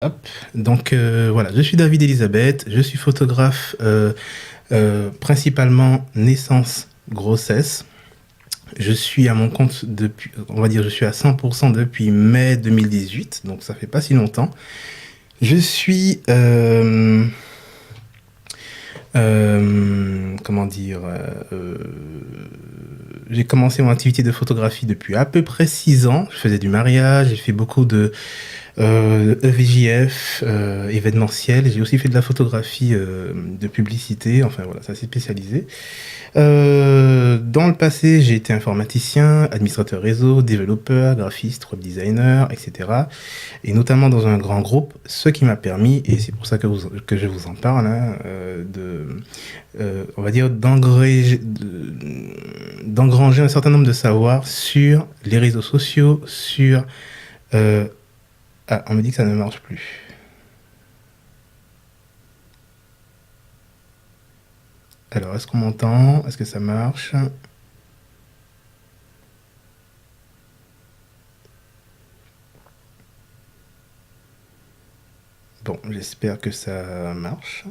Hop. Donc voilà, je suis David Elisabeth, je suis photographe principalement naissance, grossesse. Je suis à mon compte depuis, on va dire, je suis à 100% depuis mai 2018, donc ça fait pas si longtemps. Je suis, comment dire, j'ai commencé mon activité de photographie depuis à peu près 6 ans. Je faisais du mariage, j'ai fait beaucoup de EVJF, événementiel. J'ai aussi fait de la photographie de publicité. Enfin voilà, ça s'est spécialisé. Dans le passé, j'ai été informaticien, administrateur réseau, développeur, graphiste, web designer, etc. Et notamment dans un grand groupe, ce qui m'a permis, et c'est pour ça que je vous en parle, hein, on va dire, d'engranger un certain nombre de savoirs sur les réseaux sociaux, sur... on me dit que ça ne marche plus. Alors, est-ce qu'on m'entend? Est-ce que ça marche? Bon, j'espère que ça marche.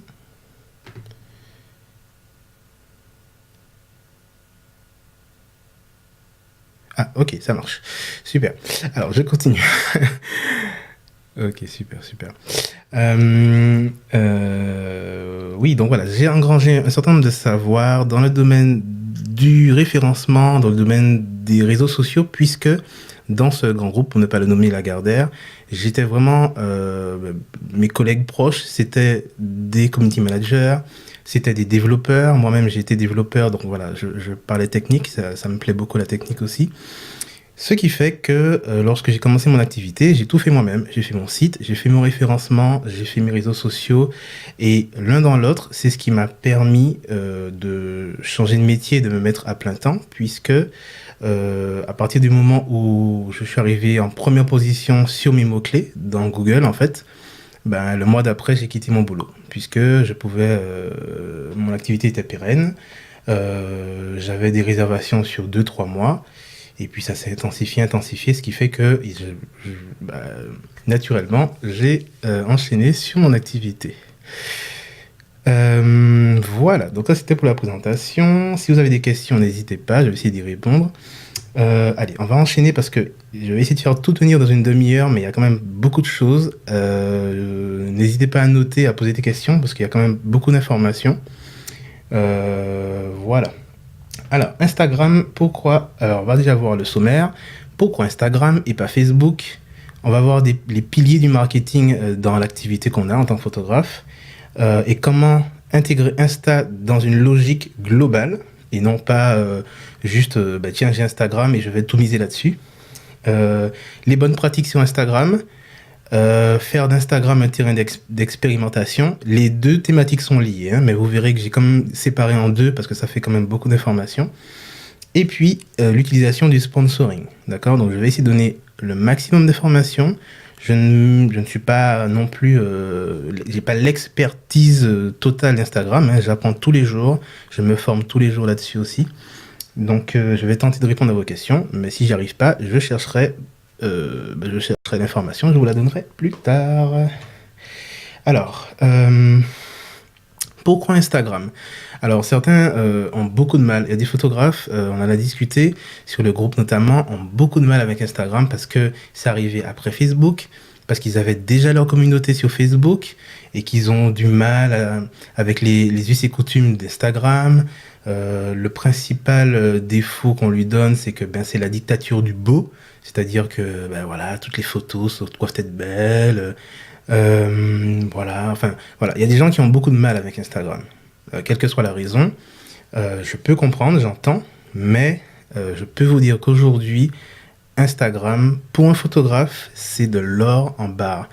Ah, ok, ça marche. Super. Alors, je continue. Ok, super, super. Oui, donc voilà, j'ai engrangé un certain nombre de savoirs dans le domaine du référencement, dans le domaine des réseaux sociaux, puisque dans ce grand groupe, pour ne pas le nommer Lagardère, j'étais vraiment, mes collègues proches, c'était des community managers, c'était des développeurs. Moi-même, j'ai été développeur, donc voilà, je parlais technique, ça me plaît beaucoup la technique aussi. Ce qui fait que lorsque j'ai commencé mon activité, j'ai tout fait moi-même. J'ai fait mon site, j'ai fait mon référencement, j'ai fait mes réseaux sociaux. Et l'un dans l'autre, c'est ce qui m'a permis de changer de métier, de me mettre à plein temps, puisque à partir du moment où je suis arrivé en première position sur mes mots-clés dans Google, en fait, ben, le mois d'après, j'ai quitté mon boulot, puisque je pouvais, mon activité était pérenne. J'avais des réservations sur 2, 3 mois. Et puis ça s'est intensifié, ce qui fait que bah, naturellement, j'ai enchaîné sur mon activité. Voilà, donc ça c'était pour la présentation. Si vous avez des questions, n'hésitez pas, je vais essayer d'y répondre. Allez, on va enchaîner parce que je vais essayer de faire tout tenir dans une demi-heure, mais il y a quand même beaucoup de choses. N'hésitez pas à noter, à poser des questions, parce qu'il y a quand même beaucoup d'informations. Voilà. Alors, Instagram, pourquoi? Alors, on va déjà voir le sommaire. Pourquoi Instagram et pas Facebook? On va voir les piliers du marketing dans l'activité qu'on a en tant que photographe. Et comment intégrer Insta dans une logique globale et non pas juste, bah, tiens, j'ai Instagram et je vais tout miser là-dessus. Les bonnes pratiques sur Instagram. Faire d'Instagram un terrain d'expérimentation. Les deux thématiques sont liées, hein, mais vous verrez que j'ai quand même séparé en deux parce que ça fait quand même beaucoup d'informations. Et puis, l'utilisation du sponsoring. D'accord? Donc, je vais essayer de donner le maximum d'informations. Je ne suis pas non plus... j'ai pas l'expertise totale d'Instagram. Hein, j'apprends tous les jours. Je me forme tous les jours là-dessus aussi. Donc, je vais tenter de répondre à vos questions. Mais si j'y arrive pas, je chercherai l'information, je vous la donnerai plus tard. Alors, pourquoi Instagram? Alors, certains ont beaucoup de mal. Il y a des photographes, on en a discuté sur le groupe notamment, ont beaucoup de mal avec Instagram parce que c'est arrivé après Facebook, parce qu'ils avaient déjà leur communauté sur Facebook et qu'ils ont du mal avec les us et coutumes d'Instagram. Le principal défaut qu'on lui donne, c'est que ben, c'est la dictature du beau. C'est-à-dire que ben, voilà, toutes les photos doivent être belles. Voilà, enfin, voilà. Il y a des gens qui ont beaucoup de mal avec Instagram. Quelle que soit la raison, je peux comprendre, j'entends, mais je peux vous dire qu'aujourd'hui, Instagram, pour un photographe, c'est de l'or en barre.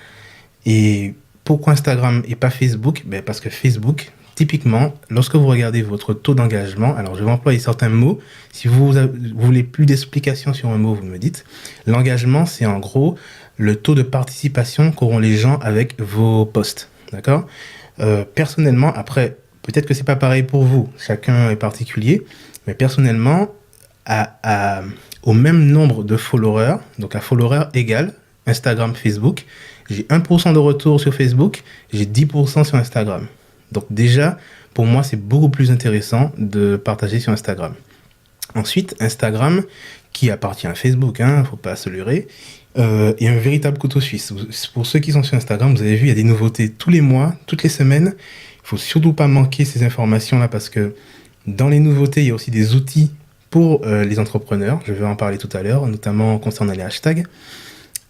Et pourquoi Instagram et pas Facebook? Ben parce que Facebook, typiquement, lorsque vous regardez votre taux d'engagement, alors je vais employer certains mots. Si vous voulez plus d'explications sur un mot, vous me dites. L'engagement, c'est en gros le taux de participation qu'auront les gens avec vos posts. D'accord? Personnellement, après, peut-être que c'est pas pareil pour vous. Chacun est particulier. Mais personnellement, au même nombre de followers, donc à followers égale Instagram, Facebook, j'ai 1% de retour sur Facebook, j'ai 10% sur Instagram. Donc déjà, pour moi, c'est beaucoup plus intéressant de partager sur Instagram. Ensuite, Instagram, qui appartient à Facebook, hein, faut pas se leurrer, est un véritable couteau suisse. Pour ceux qui sont sur Instagram, vous avez vu, il y a des nouveautés tous les mois, toutes les semaines. Il faut surtout pas manquer ces informations-là parce que dans les nouveautés, il y a aussi des outils pour les entrepreneurs. Je vais en parler tout à l'heure, notamment concernant les hashtags.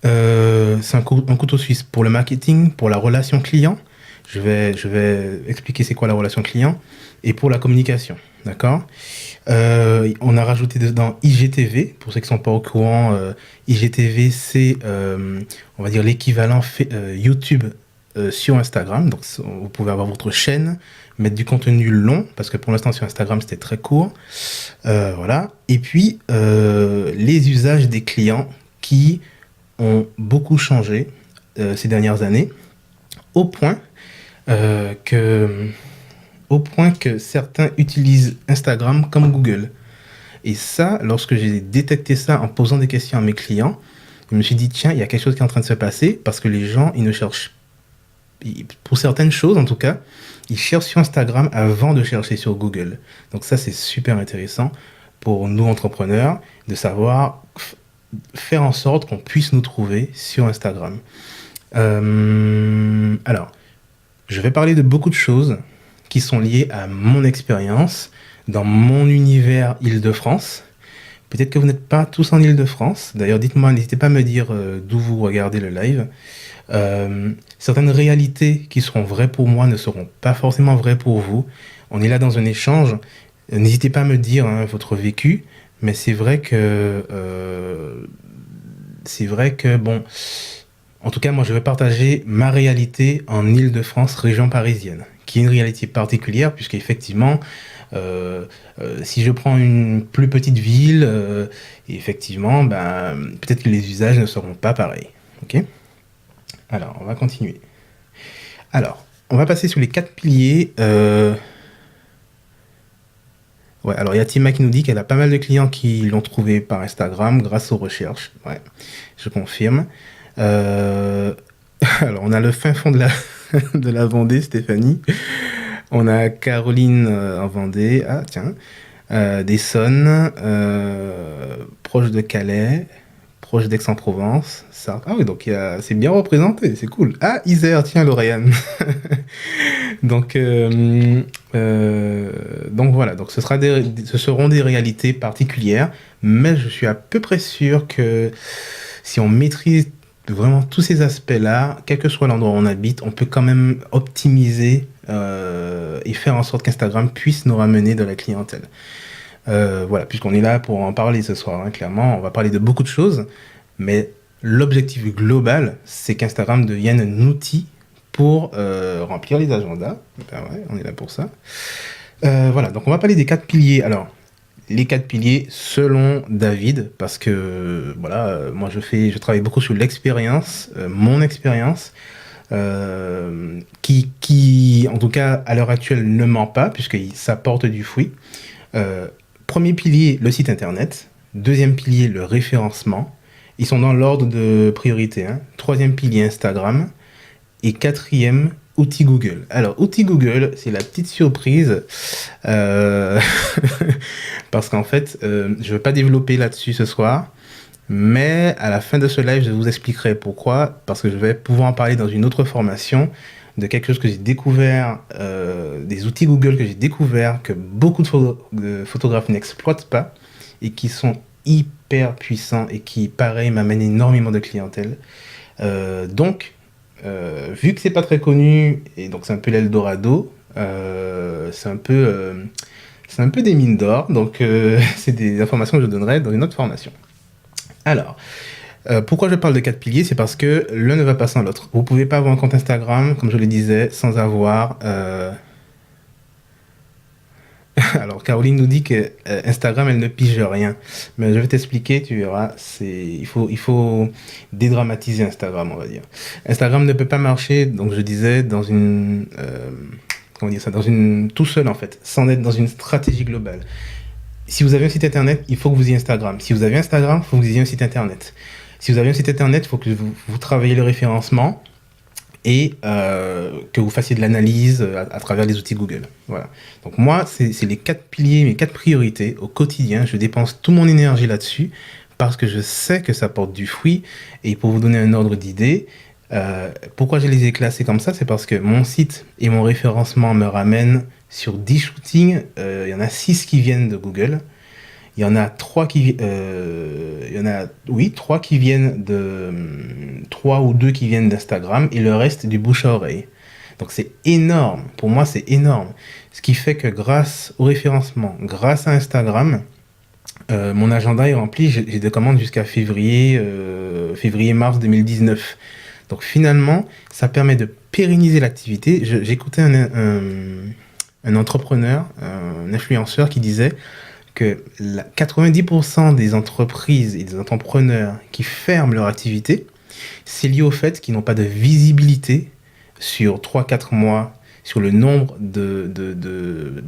C'est un couteau suisse pour le marketing, pour la relation client. Je vais expliquer c'est quoi la relation client et pour la communication. D'accord. On a rajouté dedans IGTV. Pour ceux qui ne sont pas au courant, IGTV, c'est, on va dire, l'équivalent YouTube sur Instagram. Donc, vous pouvez avoir votre chaîne, mettre du contenu long, parce que pour l'instant, sur Instagram, c'était très court. Voilà. Et puis, les usages des clients qui ont beaucoup changé ces dernières années, au point que certains utilisent Instagram comme Google. Et ça, lorsque j'ai détecté ça en posant des questions à mes clients, je me suis dit, tiens, il y a quelque chose qui est en train de se passer, parce que les gens, ils ne cherchent, pour certaines choses en tout cas, ils cherchent sur Instagram avant de chercher sur Google. Donc ça, c'est super intéressant pour nous entrepreneurs, de savoir faire en sorte qu'on puisse nous trouver sur Instagram. Alors, je vais parler de beaucoup de choses qui sont liées à mon expérience dans mon univers Île-de-France. Peut-être que vous n'êtes pas tous en Île-de-France. D'ailleurs, dites-moi, n'hésitez pas à me dire d'où vous regardez le live. Certaines réalités qui seront vraies pour moi ne seront pas forcément vraies pour vous. On est là dans un échange. N'hésitez pas à me dire votre vécu. Mais c'est vrai que bon, en tout cas, moi, je vais partager ma réalité en Île-de-France, région parisienne, qui est une réalité particulière, puisqu'effectivement, si je prends une plus petite ville, effectivement, peut-être que les usages ne seront pas pareils. Ok ? Alors, on va continuer. Alors, on va passer sur les 4 piliers. Ouais, alors il y a Tima qui nous dit qu'elle a pas mal de clients qui l'ont trouvé par Instagram grâce aux recherches. Ouais, je confirme. Alors, on a le fin fond de de la Vendée, Stéphanie. On a Caroline en Vendée. Ah, tiens. D'Essonne, proche de Calais, proche d'Aix-en-Provence. Ça... Ah oui, donc c'est bien représenté, c'est cool. Ah, Isère, tiens, Lauriane. Donc voilà, donc ce seront des réalités particulières, mais je suis à peu près sûr que si on maîtrise vraiment tous ces aspects-là, quel que soit l'endroit où on habite, on peut quand même optimiser et faire en sorte qu'Instagram puisse nous ramener de la clientèle. Voilà, puisqu'on est là pour en parler ce soir, hein, clairement, on va parler de beaucoup de choses, mais l'objectif global, c'est qu'Instagram devienne un outil pour remplir les agendas. Ben ouais, on est là pour ça. Voilà, donc on va parler des 4 piliers. Alors, les 4 piliers selon David, parce que voilà, moi je travaille beaucoup sur l'expérience, mon expérience, qui en tout cas à l'heure actuelle ne ment pas, puisque ça porte du fruit. Premier pilier, le site internet. Deuxième pilier, le référencement. Ils sont dans l'ordre de priorité. Hein. Troisième pilier, Instagram. Et quatrième, outil Google. Alors, outil Google, c'est la petite surprise. Parce qu'en fait, je ne vais pas développer là-dessus ce soir. Mais à la fin de ce live, je vous expliquerai pourquoi. Parce que je vais pouvoir en parler dans une autre formation de quelque chose que j'ai découvert, des outils Google que j'ai découvert, que beaucoup de photographes n'exploitent pas et qui sont hyper puissants et qui, pareil, m'amènent énormément de clientèle. Donc, vu que c'est pas très connu, et donc c'est un peu l'Eldorado, c'est un peu des mines d'or, donc c'est des informations que je donnerai dans une autre formation. Alors, pourquoi je parle de 4 piliers? C'est parce que l'un ne va pas sans l'autre. Vous pouvez pas avoir un compte Instagram, comme je le disais, sans avoir... Alors, Caroline nous dit que Instagram, elle ne pige rien. Mais je vais t'expliquer, tu verras. Il faut dédramatiser Instagram, on va dire. Instagram ne peut pas marcher, donc je disais, dans une... comment dire ça? Tout seul, en fait, sans être dans une stratégie globale. Si vous avez un site internet, il faut que vous ayez Instagram. Si vous avez Instagram, il faut que vous ayez un site internet. Si vous avez un site internet, il faut que vous travaillez le référencement et que vous fassiez de l'analyse à travers les outils Google. Voilà. Donc moi, c'est les 4 piliers, mes 4 priorités au quotidien. Je dépense toute mon énergie là-dessus parce que je sais que ça porte du fruit. Et pour vous donner un ordre d'idée, pourquoi je les ai classés comme ça, c'est parce que mon site et mon référencement me ramènent sur 10 shootings. Il y en a 6 qui viennent de Google. Il y en a 3 qui, il y en a, oui, 3 qui viennent de, 3 ou 2 qui viennent d'Instagram et le reste du bouche à oreille. Donc c'est énorme. Pour moi, c'est énorme. Ce qui fait que grâce au référencement, grâce à Instagram, mon agenda est rempli. J'ai des commandes jusqu'à février-mars 2019. Donc finalement, ça permet de pérenniser l'activité. J'écoutais un entrepreneur, un influenceur qui disait que 90% des entreprises et des entrepreneurs qui ferment leur activité, c'est lié au fait qu'ils n'ont pas de visibilité sur 3-4 mois, sur le nombre de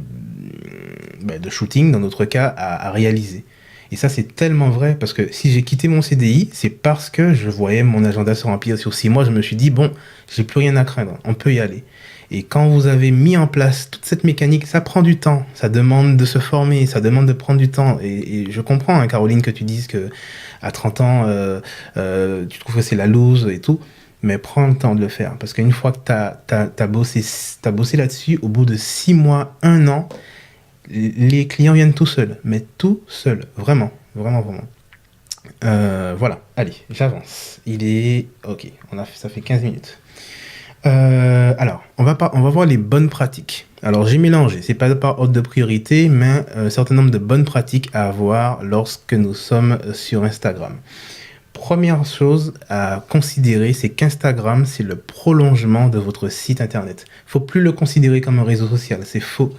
shootings, dans notre cas, à réaliser. Et ça, c'est tellement vrai, parce que si j'ai quitté mon CDI, c'est parce que je voyais mon agenda se remplir sur 6 mois. Je me suis dit, bon, j'ai plus rien à craindre, on peut y aller. Et quand vous avez mis en place toute cette mécanique, ça prend du temps, ça demande de se former, ça demande de prendre du temps. Et je comprends, hein, Caroline, que tu dises que à 30 ans, tu trouves que c'est la loose et tout, mais prends le temps de le faire. Parce qu'une fois que t'as bossé là-dessus, au bout de 6 mois, 1 an, les clients viennent tout seuls, mais tout seuls, vraiment, vraiment, vraiment. Voilà, allez, j'avance. Il est... Ok, ça fait 15 minutes. Alors, on va voir les bonnes pratiques. Alors, j'ai mélangé, c'est pas par ordre de priorité, mais un certain nombre de bonnes pratiques à avoir lorsque nous sommes sur Instagram. Première chose à considérer, c'est qu'Instagram, c'est le prolongement de votre site internet. Faut plus le considérer comme un réseau social, c'est faux.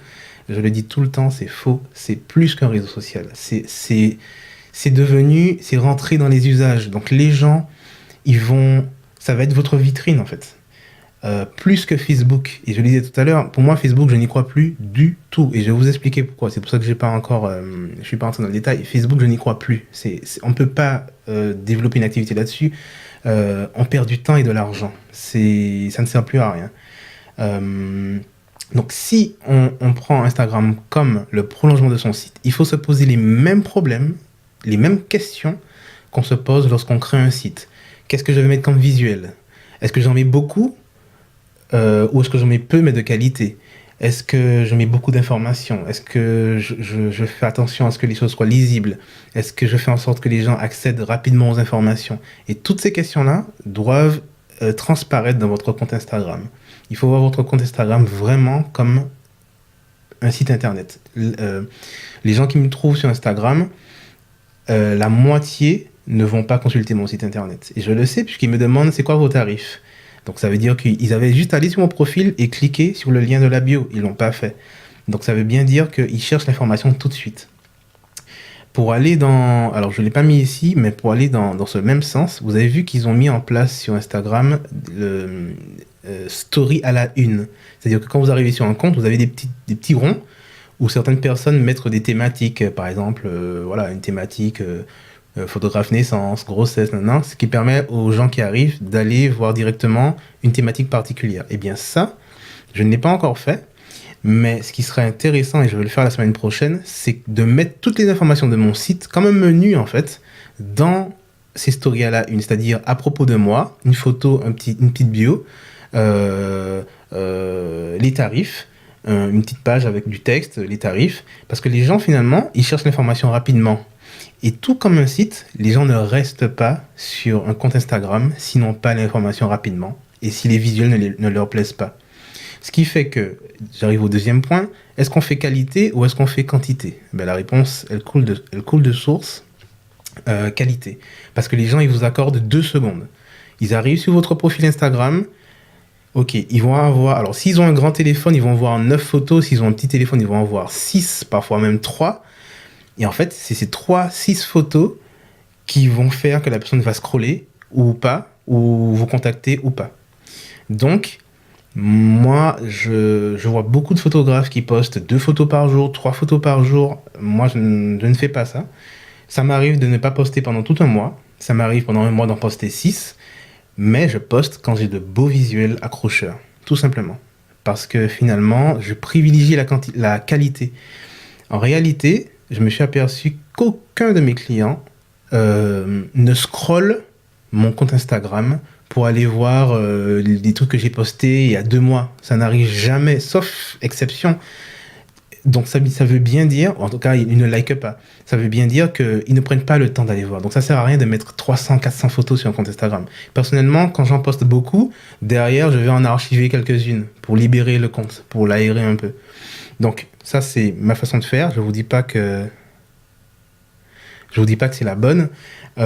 Je le dis tout le temps, c'est faux. C'est plus qu'un réseau social. C'est rentré dans les usages. Donc les gens, ça va être votre vitrine en fait. Plus que Facebook. Et je le disais tout à l'heure, pour moi Facebook, je n'y crois plus du tout. Et je vais vous expliquer pourquoi. C'est pour ça que je suis pas entré dans le détail. Facebook, je n'y crois plus. On peut pas développer une activité là-dessus. On perd du temps et de l'argent. Ça ne sert plus à rien. Donc si on prend Instagram comme le prolongement de son site, il faut se poser les mêmes problèmes, les mêmes questions qu'on se pose lorsqu'on crée un site. Qu'est-ce que je vais mettre comme visuel ? Est-ce que j'en mets beaucoup ou est-ce que j'en mets peu mais de qualité ? Est-ce que je mets beaucoup d'informations ? Est-ce que je fais attention à ce que les choses soient lisibles ? Est-ce que je fais en sorte que les gens accèdent rapidement aux informations ? Et toutes ces questions-là doivent transparaître dans votre compte Instagram. Il faut voir votre compte Instagram vraiment comme un site internet. Les gens qui me trouvent sur Instagram, la moitié ne vont pas consulter mon site internet. Et je le sais puisqu'ils me demandent c'est quoi vos tarifs. Donc ça veut dire qu'ils avaient juste à aller sur mon profil et cliquer sur le lien de la bio. Ils l'ont pas fait. Donc ça veut bien dire qu'ils cherchent l'information tout de suite. Pour aller dans... Alors je ne l'ai pas mis ici, mais pour aller dans ce même sens, vous avez vu qu'ils ont mis en place sur Instagram le story à la une. C'est-à-dire que quand vous arrivez sur un compte, vous avez des petits ronds où certaines personnes mettent des thématiques. Par exemple, voilà, une thématique photographe naissance, grossesse, ce qui permet aux gens qui arrivent d'aller voir directement une thématique particulière. Eh bien ça, je ne l'ai pas encore fait. Mais ce qui serait intéressant, et je vais le faire la semaine prochaine, c'est de mettre toutes les informations de mon site comme un menu, en fait, dans ces stories à la une. C'est-à-dire, à propos de moi, une photo, une petite bio, les tarifs, une petite page avec du texte, les tarifs. Parce que les gens, finalement, ils cherchent l'information rapidement. Et tout comme un site, les gens ne restent pas sur un compte Instagram s'ils n'ont pas l'information rapidement et si les visuels ne leur plaisent pas. Ce qui fait que, j'arrive au deuxième point, est-ce qu'on fait qualité ou est-ce qu'on fait quantité ? La réponse, elle coule de source, qualité. Parce que les gens, ils vous accordent 2 secondes. Ils arrivent sur votre profil Instagram, ok, ils vont avoir... Alors, s'ils ont un grand téléphone, ils vont voir 9 photos. S'ils ont un petit téléphone, ils vont en voir 6, parfois même 3. Et en fait, c'est ces 3-6 photos qui vont faire que la personne va scroller ou pas, ou vous contacter ou pas. Donc... Moi, je vois beaucoup de photographes qui postent 2 photos par jour, 3 photos par jour. Moi, je ne fais pas ça. Ça m'arrive de ne pas poster pendant tout un mois Ça m'arrive pendant un mois d'en poster 6, mais je poste quand j'ai de beaux visuels accrocheurs, tout simplement. Parce que finalement, je privilégie la qualité. En réalité, je me suis aperçu qu'aucun de mes clients ne scrolle mon compte Instagram pour aller voir les trucs que j'ai postés il y a 2 mois. Ça n'arrive jamais, sauf exception. Donc ça veut bien dire, en tout cas ils ne likent pas, ça veut bien dire qu'ils ne prennent pas le temps d'aller voir. Donc ça sert à rien de mettre 300, 400 photos sur un compte Instagram. Personnellement, quand j'en poste beaucoup, derrière je vais en archiver quelques-unes pour libérer le compte, pour l'aérer un peu. Donc ça c'est ma façon de faire, je vous dis pas que c'est la bonne, mais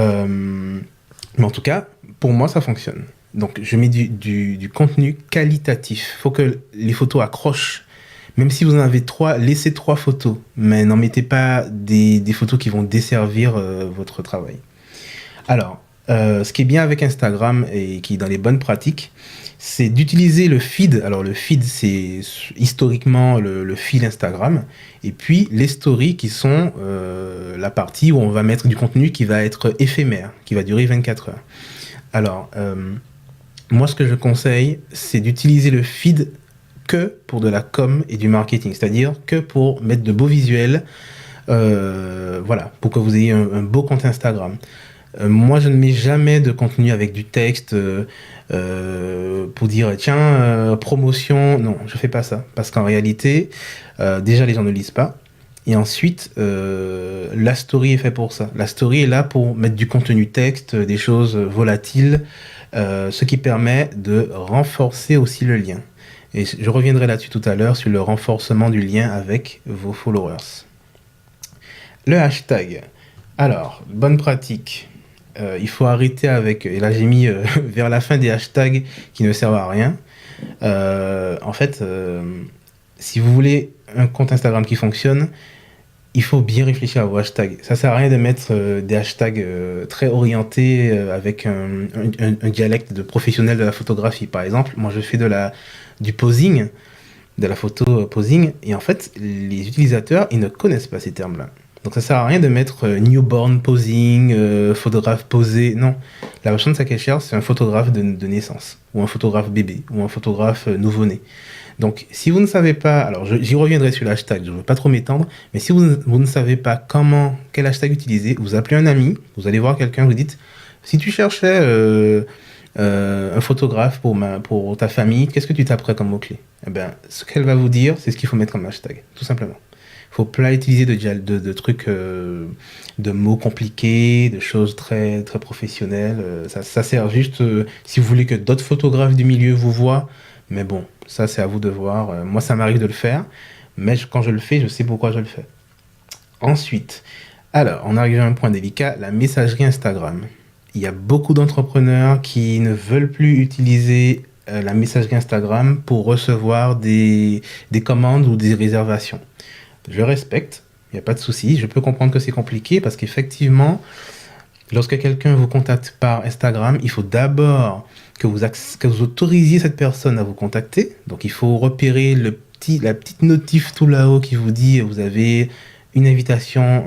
en tout cas pour moi ça fonctionne. Donc je mets du contenu qualitatif, il faut que les photos accrochent. Même si vous en avez 3, laissez 3 photos, mais n'en mettez pas des photos qui vont desservir votre travail. Alors, ce qui est bien avec Instagram et qui est dans les bonnes pratiques, c'est d'utiliser le feed. Alors, le feed, c'est historiquement le fil Instagram. Et puis, les stories qui sont la partie où on va mettre du contenu qui va être éphémère, qui va durer 24 heures. Alors, moi, ce que je conseille, c'est d'utiliser le feed que pour de la com et du marketing, c'est-à-dire que pour mettre de beaux visuels, voilà, pour que vous ayez un beau compte Instagram. Moi, je ne mets jamais de contenu avec du texte pour dire tiens, promotion. Non, je fais pas ça. Parce qu'en réalité, déjà, les gens ne lisent pas. Et ensuite, la story est faite pour ça. La story est là pour mettre du contenu texte, des choses volatiles, ce qui permet de renforcer aussi le lien. Et je reviendrai là-dessus tout à l'heure sur le renforcement du lien avec vos followers. Le hashtag. Alors, bonne pratique. Il faut arrêter avec... Et là, j'ai mis vers la fin des hashtags qui ne servent à rien. En fait, si vous voulez un compte Instagram qui fonctionne, il faut bien réfléchir à vos hashtags. Ça sert à rien de mettre des hashtags très orientés avec un dialecte de professionnel de la photographie. Par exemple, moi, je fais du posing, de la photo posing, et en fait, les utilisateurs, ils ne connaissent pas ces termes-là. Donc ça sert à rien de mettre newborn posing, photographe posé, non. La personne, ça qu'elle cherche, c'est un photographe de naissance, ou un photographe bébé, ou un photographe nouveau-né. Donc si vous ne savez pas, alors j'y reviendrai sur l'hashtag, je ne veux pas trop m'étendre, mais si vous ne savez pas quel hashtag utiliser, vous appelez un ami, vous allez voir quelqu'un, vous dites, si tu cherchais un photographe pour ta famille, qu'est-ce que tu taperais comme mot-clé? Eh bien, ce qu'elle va vous dire, c'est ce qu'il faut mettre comme hashtag, tout simplement. Il ne faut pas utiliser de trucs, de mots compliqués, de choses très, très professionnelles. Ça sert juste si vous voulez que d'autres photographes du milieu vous voient. Mais bon, ça c'est à vous de voir. Moi, ça m'arrive de le faire. Mais quand je le fais, je sais pourquoi je le fais. Ensuite, alors, on arrive à un point délicat, la messagerie Instagram. Il y a beaucoup d'entrepreneurs qui ne veulent plus utiliser la messagerie Instagram pour recevoir des commandes ou des réservations. Je respecte, il n'y a pas de souci. Je peux comprendre que c'est compliqué parce qu'effectivement, lorsque quelqu'un vous contacte par Instagram, il faut d'abord que vous autorisiez cette personne à vous contacter. Donc, il faut repérer la petite notif tout là-haut qui vous dit vous avez une invitation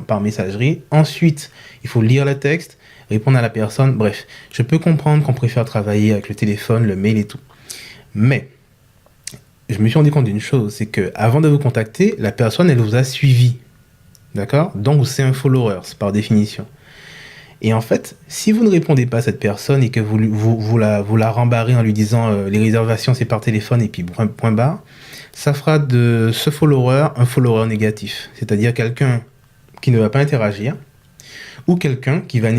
par messagerie. Ensuite, il faut lire le texte, répondre à la personne. Bref, je peux comprendre qu'on préfère travailler avec le téléphone, le mail et tout. Mais je me suis rendu compte d'une chose, c'est que avant de vous contacter, la personne, elle vous a suivi. D'accord? Donc, c'est un follower, par définition. Et en fait, si vous ne répondez pas à cette personne et que vous la rembarrez en lui disant les réservations, c'est par téléphone et puis point barre, ça fera de ce follower un follower négatif. C'est-à-dire quelqu'un qui ne va pas interagir ou quelqu'un qui va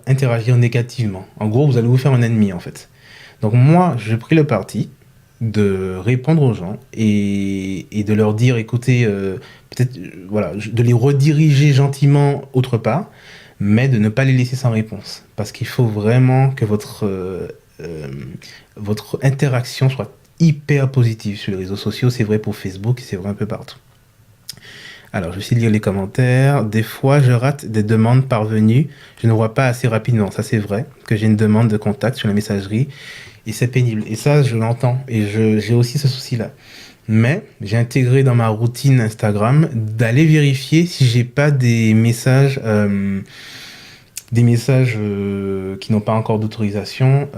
interagir négativement. En gros, vous allez vous faire un ennemi, en fait. Donc moi, j'ai pris le parti de répondre aux gens et de leur dire, écoutez, peut-être, voilà, de les rediriger gentiment autre part, mais de ne pas les laisser sans réponse. Parce qu'il faut vraiment que votre interaction soit hyper positive sur les réseaux sociaux. C'est vrai pour Facebook et c'est vrai un peu partout. Alors, je vais essayer de lire les commentaires. Des fois, je rate des demandes parvenues. Je ne vois pas assez rapidement. Ça, c'est vrai, que j'ai une demande de contact sur la messagerie. Et c'est pénible. Et ça, je l'entends. Et j'ai aussi ce souci-là. Mais j'ai intégré dans ma routine Instagram d'aller vérifier si j'ai pas des messages des messages qui n'ont pas encore d'autorisation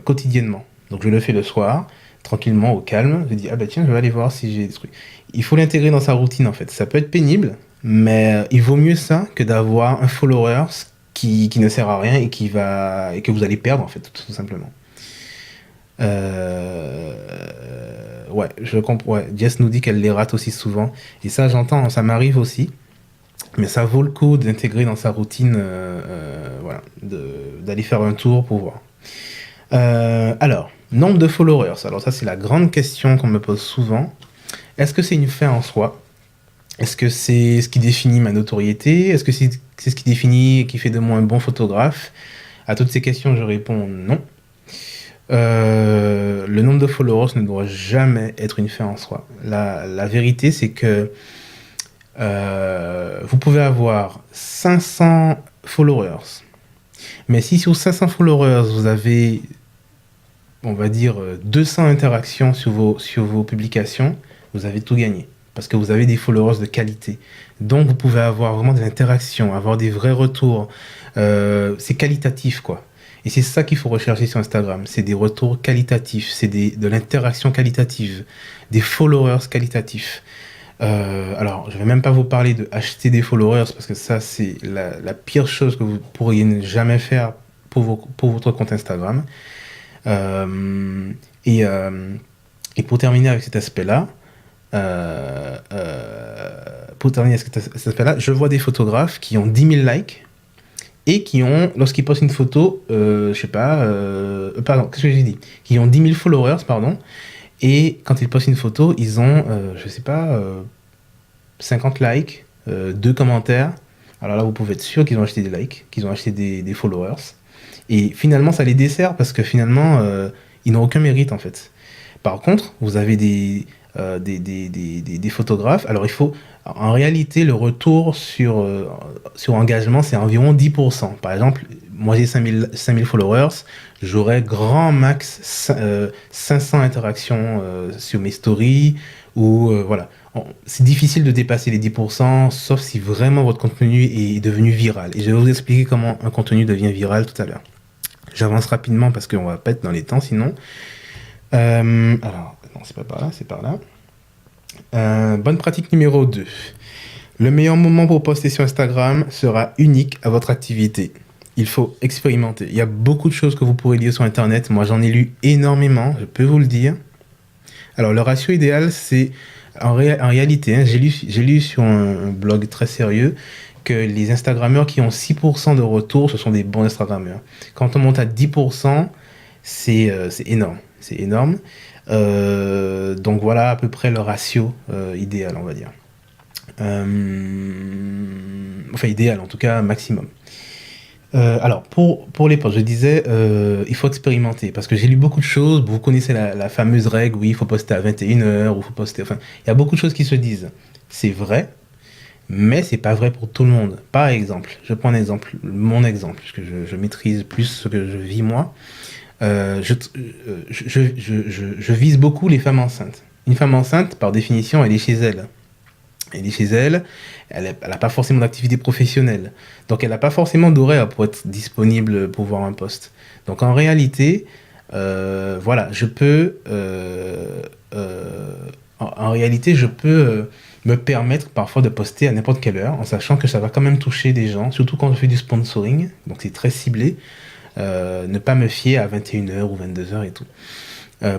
quotidiennement. Donc je le fais le soir, tranquillement, au calme. Je dis, ah bah tiens, je vais aller voir si j'ai des trucs. Il faut l'intégrer dans sa routine en fait. Ça peut être pénible, mais il vaut mieux ça que d'avoir un followers qui ne sert à rien et que vous allez perdre en fait, tout simplement. Ouais, je comprends. Ouais, Jess nous dit qu'elle les rate aussi souvent. Et ça, j'entends, ça m'arrive aussi. Mais ça vaut le coup d'intégrer dans sa routine, voilà, d'aller faire un tour pour voir. Alors, nombre de followers. Alors ça, c'est la grande question qu'on me pose souvent. Est-ce que c'est une fin en soi? Est-ce que c'est ce qui définit ma notoriété? Est-ce que c'est ce qui définit et qui fait de moi un bon photographe? À toutes ces questions, je réponds non. Le nombre de followers ne doit jamais être une fin en soi. La vérité, c'est que vous pouvez avoir 500 followers, mais si sur 500 followers, vous avez, on va dire, 200 interactions sur vos publications, vous avez tout gagné. Parce que vous avez des followers de qualité. Donc, vous pouvez avoir vraiment des interactions, avoir des vrais retours. C'est qualitatif, quoi. Et c'est ça qu'il faut rechercher sur Instagram. C'est des retours qualitatifs, c'est de l'interaction qualitative, des followers qualitatifs. Alors, je vais même pas vous parler de acheter des followers parce que ça, c'est la pire chose que vous pourriez ne jamais faire pour votre compte Instagram. Euh, et, euh, et pour terminer avec cet aspect-là, je vois des photographes qui ont 10 000 likes et qui ont, lorsqu'ils postent une photo, je sais pas, pardon, qu'est-ce que j'ai dit? Qui ont 10 000 followers, pardon, et quand ils postent une photo, ils ont, je sais pas, 50 likes, 2 commentaires. Alors là, vous pouvez être sûr qu'ils ont acheté des likes, qu'ils ont acheté des followers. Et finalement, ça les dessert parce que finalement, ils n'ont aucun mérite en fait. Par contre, vous avez des photographes. Alors, en réalité, le retour sur engagement, c'est environ 10%. Par exemple, moi j'ai 5000 followers, j'aurai grand max 500 interactions sur mes stories, ou voilà. C'est difficile de dépasser les 10%, sauf si vraiment votre contenu est devenu viral. Et je vais vous expliquer comment un contenu devient viral tout à l'heure. J'avance rapidement parce qu'on va pas être dans les temps sinon. Alors, non, c'est pas par là, c'est par là. Bonne pratique numéro 2. Le meilleur moment pour poster sur Instagram sera unique à votre activité. Il faut expérimenter. Il y a beaucoup de choses que vous pourrez lire sur Internet. Moi, j'en ai lu énormément, je peux vous le dire. Alors, le ratio idéal, c'est... En réalité, hein, j'ai lu sur un blog très sérieux que les Instagrammeurs qui ont 6% de retour, ce sont des bons Instagrammeurs. Quand on monte à 10%, c'est énorme. C'est énorme. Donc voilà à peu près le ratio idéal, on va dire. Enfin, idéal, en tout cas, maximum. Alors, pour les posts, je disais, il faut expérimenter, parce que j'ai lu beaucoup de choses. Vous connaissez la fameuse règle, oui, il faut poster à 21h, ou il faut poster... Enfin, il y a beaucoup de choses qui se disent. C'est vrai, mais c'est pas vrai pour tout le monde. Par exemple, je prends un exemple, mon exemple, puisque je maîtrise plus ce que je vis moi. Je vise beaucoup les femmes enceintes. Une femme enceinte, par définition, elle est chez elle. Elle est chez elle, elle n'a pas forcément d'activité professionnelle. Donc elle n'a pas forcément d'horaire pour être disponible pour voir un poste. Donc en réalité, voilà, en réalité, je peux me permettre parfois de poster à n'importe quelle heure, en sachant que ça va quand même toucher des gens, surtout quand je fais du sponsoring, donc c'est très ciblé. Ne pas me fier à 21h ou 22h et tout.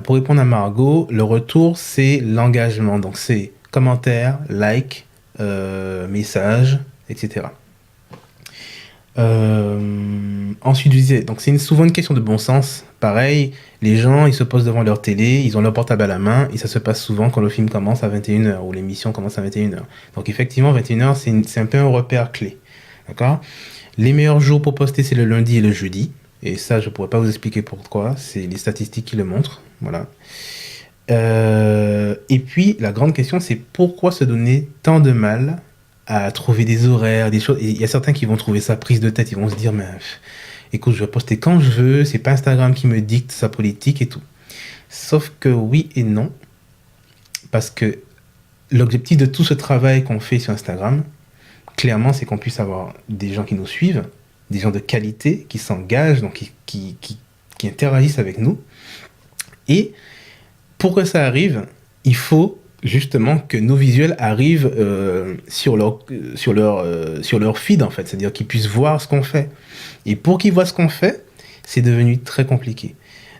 Pour répondre à Margot, le retour, c'est l'engagement. Donc, c'est commentaires, likes, messages, etc. Ensuite, je disais, donc c'est souvent une question de bon sens. Pareil, les gens, ils se posent devant leur télé, ils ont leur portable à la main, et ça se passe souvent quand le film commence à 21h, ou l'émission commence à 21h. Donc, effectivement, 21h, c'est un peu un repère clé. D'accord? Les meilleurs jours pour poster, c'est le lundi et le jeudi. Et ça, je pourrais pas vous expliquer pourquoi. C'est les statistiques qui le montrent. Voilà. Et puis, la grande question, c'est pourquoi se donner tant de mal à trouver des horaires, des choses. Et il y a certains qui vont trouver ça prise de tête. Ils vont se dire, mais écoute, je vais poster quand je veux. C'est pas Instagram qui me dicte sa politique et tout. Sauf que oui et non. Parce que l'objectif de tout ce travail qu'on fait sur Instagram, clairement, c'est qu'on puisse avoir des gens qui nous suivent, des gens de qualité qui s'engagent, donc qui interagissent avec nous. Et pour que ça arrive, il faut justement que nos visuels arrivent sur leur feed, en fait. C'est-à-dire qu'ils puissent voir ce qu'on fait. Et pour qu'ils voient ce qu'on fait, c'est devenu très compliqué.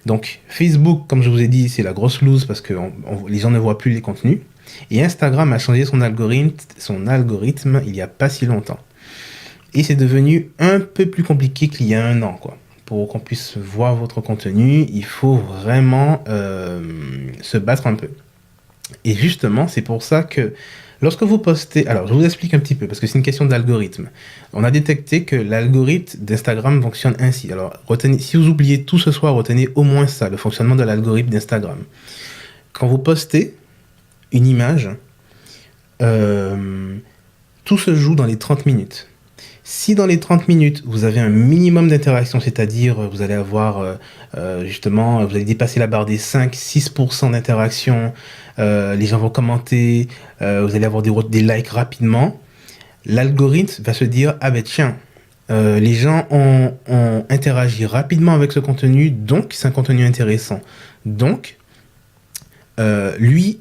Donc, Facebook, comme je vous ai dit, c'est la grosse loose parce que les gens ne voient plus les contenus. Et Instagram a changé son algorithme il n'y a pas si longtemps. Et c'est devenu un peu plus compliqué qu'il y a un an, quoi. Pour qu'on puisse voir votre contenu, il faut vraiment se battre un peu. Et justement, c'est pour ça que lorsque vous postez... Alors, je vous explique un petit peu, parce que c'est une question d'algorithme. On a détecté que l'algorithme d'Instagram fonctionne ainsi. Alors, retenez, si vous oubliez tout ce soir, retenez au moins ça, le fonctionnement de l'algorithme d'Instagram. Quand vous postez une image, tout se joue dans les 30 minutes. Si dans les 30 minutes, vous avez un minimum d'interaction, c'est-à-dire vous allez avoir justement, vous allez dépasser la barre des 5-6% d'interaction, les gens vont commenter, vous allez avoir des likes rapidement, l'algorithme va se dire, ah ben tiens, les gens ont interagi rapidement avec ce contenu, donc c'est un contenu intéressant. Donc, lui,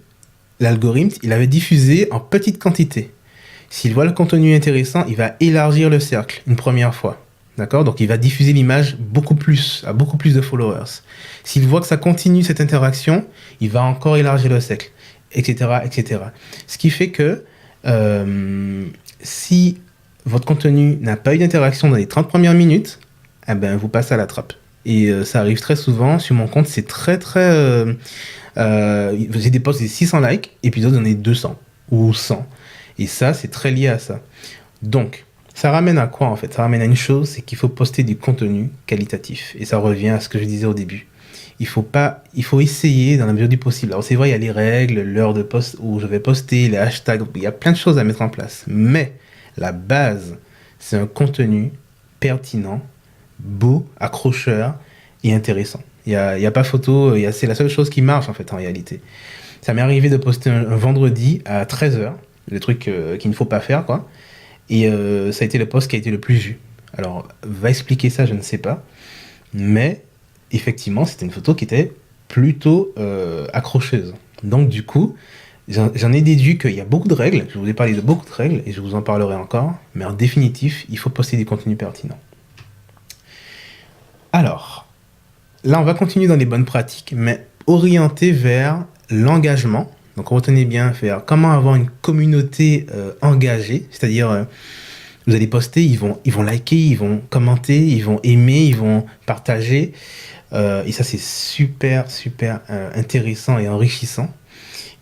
l'algorithme, il avait diffusé en petite quantité. S'il voit le contenu intéressant, il va élargir le cercle une première fois. D'accord ? Donc, il va diffuser l'image à beaucoup plus de followers. S'il voit que ça continue cette interaction, il va encore élargir le cercle, etc., etc. Ce qui fait que si votre contenu n'a pas eu d'interaction dans les 30 premières minutes, eh ben, vous passez à la trappe. Et ça arrive très souvent. Sur mon compte, c'est très, très... j'ai des posts de 600 likes, et puis d'autres, j'en ai 200 ou 100. Et ça, c'est très lié à ça. Donc, ça ramène à quoi en fait ? Ça ramène à une chose, c'est qu'il faut poster du contenu qualitatif. Et ça revient à ce que je disais au début. Il faut essayer dans la mesure du possible. Alors c'est vrai, il y a les règles, l'heure de post où je vais poster, les hashtags, il y a plein de choses à mettre en place. Mais la base, c'est un contenu pertinent, beau, accrocheur et intéressant. Il y a pas photo, c'est la seule chose qui marche en fait en réalité. Ça m'est arrivé de poster un vendredi à 13h. Le truc qu'il ne faut pas faire, quoi. Et ça a été le post qui a été le plus vu. Alors, va expliquer ça, je ne sais pas. Mais, effectivement, c'était une photo qui était plutôt accrocheuse. Donc, du coup, j'en ai déduit qu'il y a beaucoup de règles. Je vous ai parlé de beaucoup de règles, et je vous en parlerai encore. Mais en définitif, il faut poster des contenus pertinents. Alors, là, on va continuer dans les bonnes pratiques, mais orienté vers l'engagement. Donc retenez bien, faire comment avoir une communauté engagée, c'est-à-dire vous allez poster, ils vont liker, ils vont commenter, ils vont aimer, ils vont partager, et ça c'est super intéressant et enrichissant.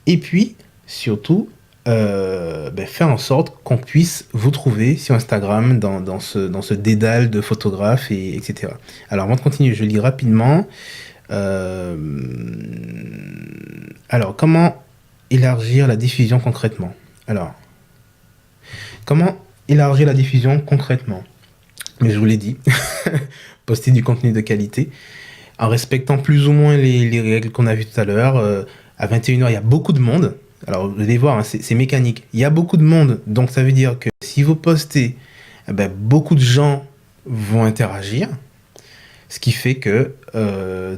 Et puis surtout faire en sorte qu'on puisse vous trouver sur Instagram dans ce dédale de photographes etc. Alors avant de continuer, je lis rapidement. Alors comment élargir la diffusion concrètement. Alors, comment élargir la diffusion concrètement ? Mais je vous l'ai dit, poster du contenu de qualité, en respectant plus ou moins les règles qu'on a vues tout à l'heure. À 21h, il y a beaucoup de monde. Alors, vous allez voir, hein, c'est mécanique. Il y a beaucoup de monde, donc ça veut dire que si vous postez, beaucoup de gens vont interagir, ce qui fait que,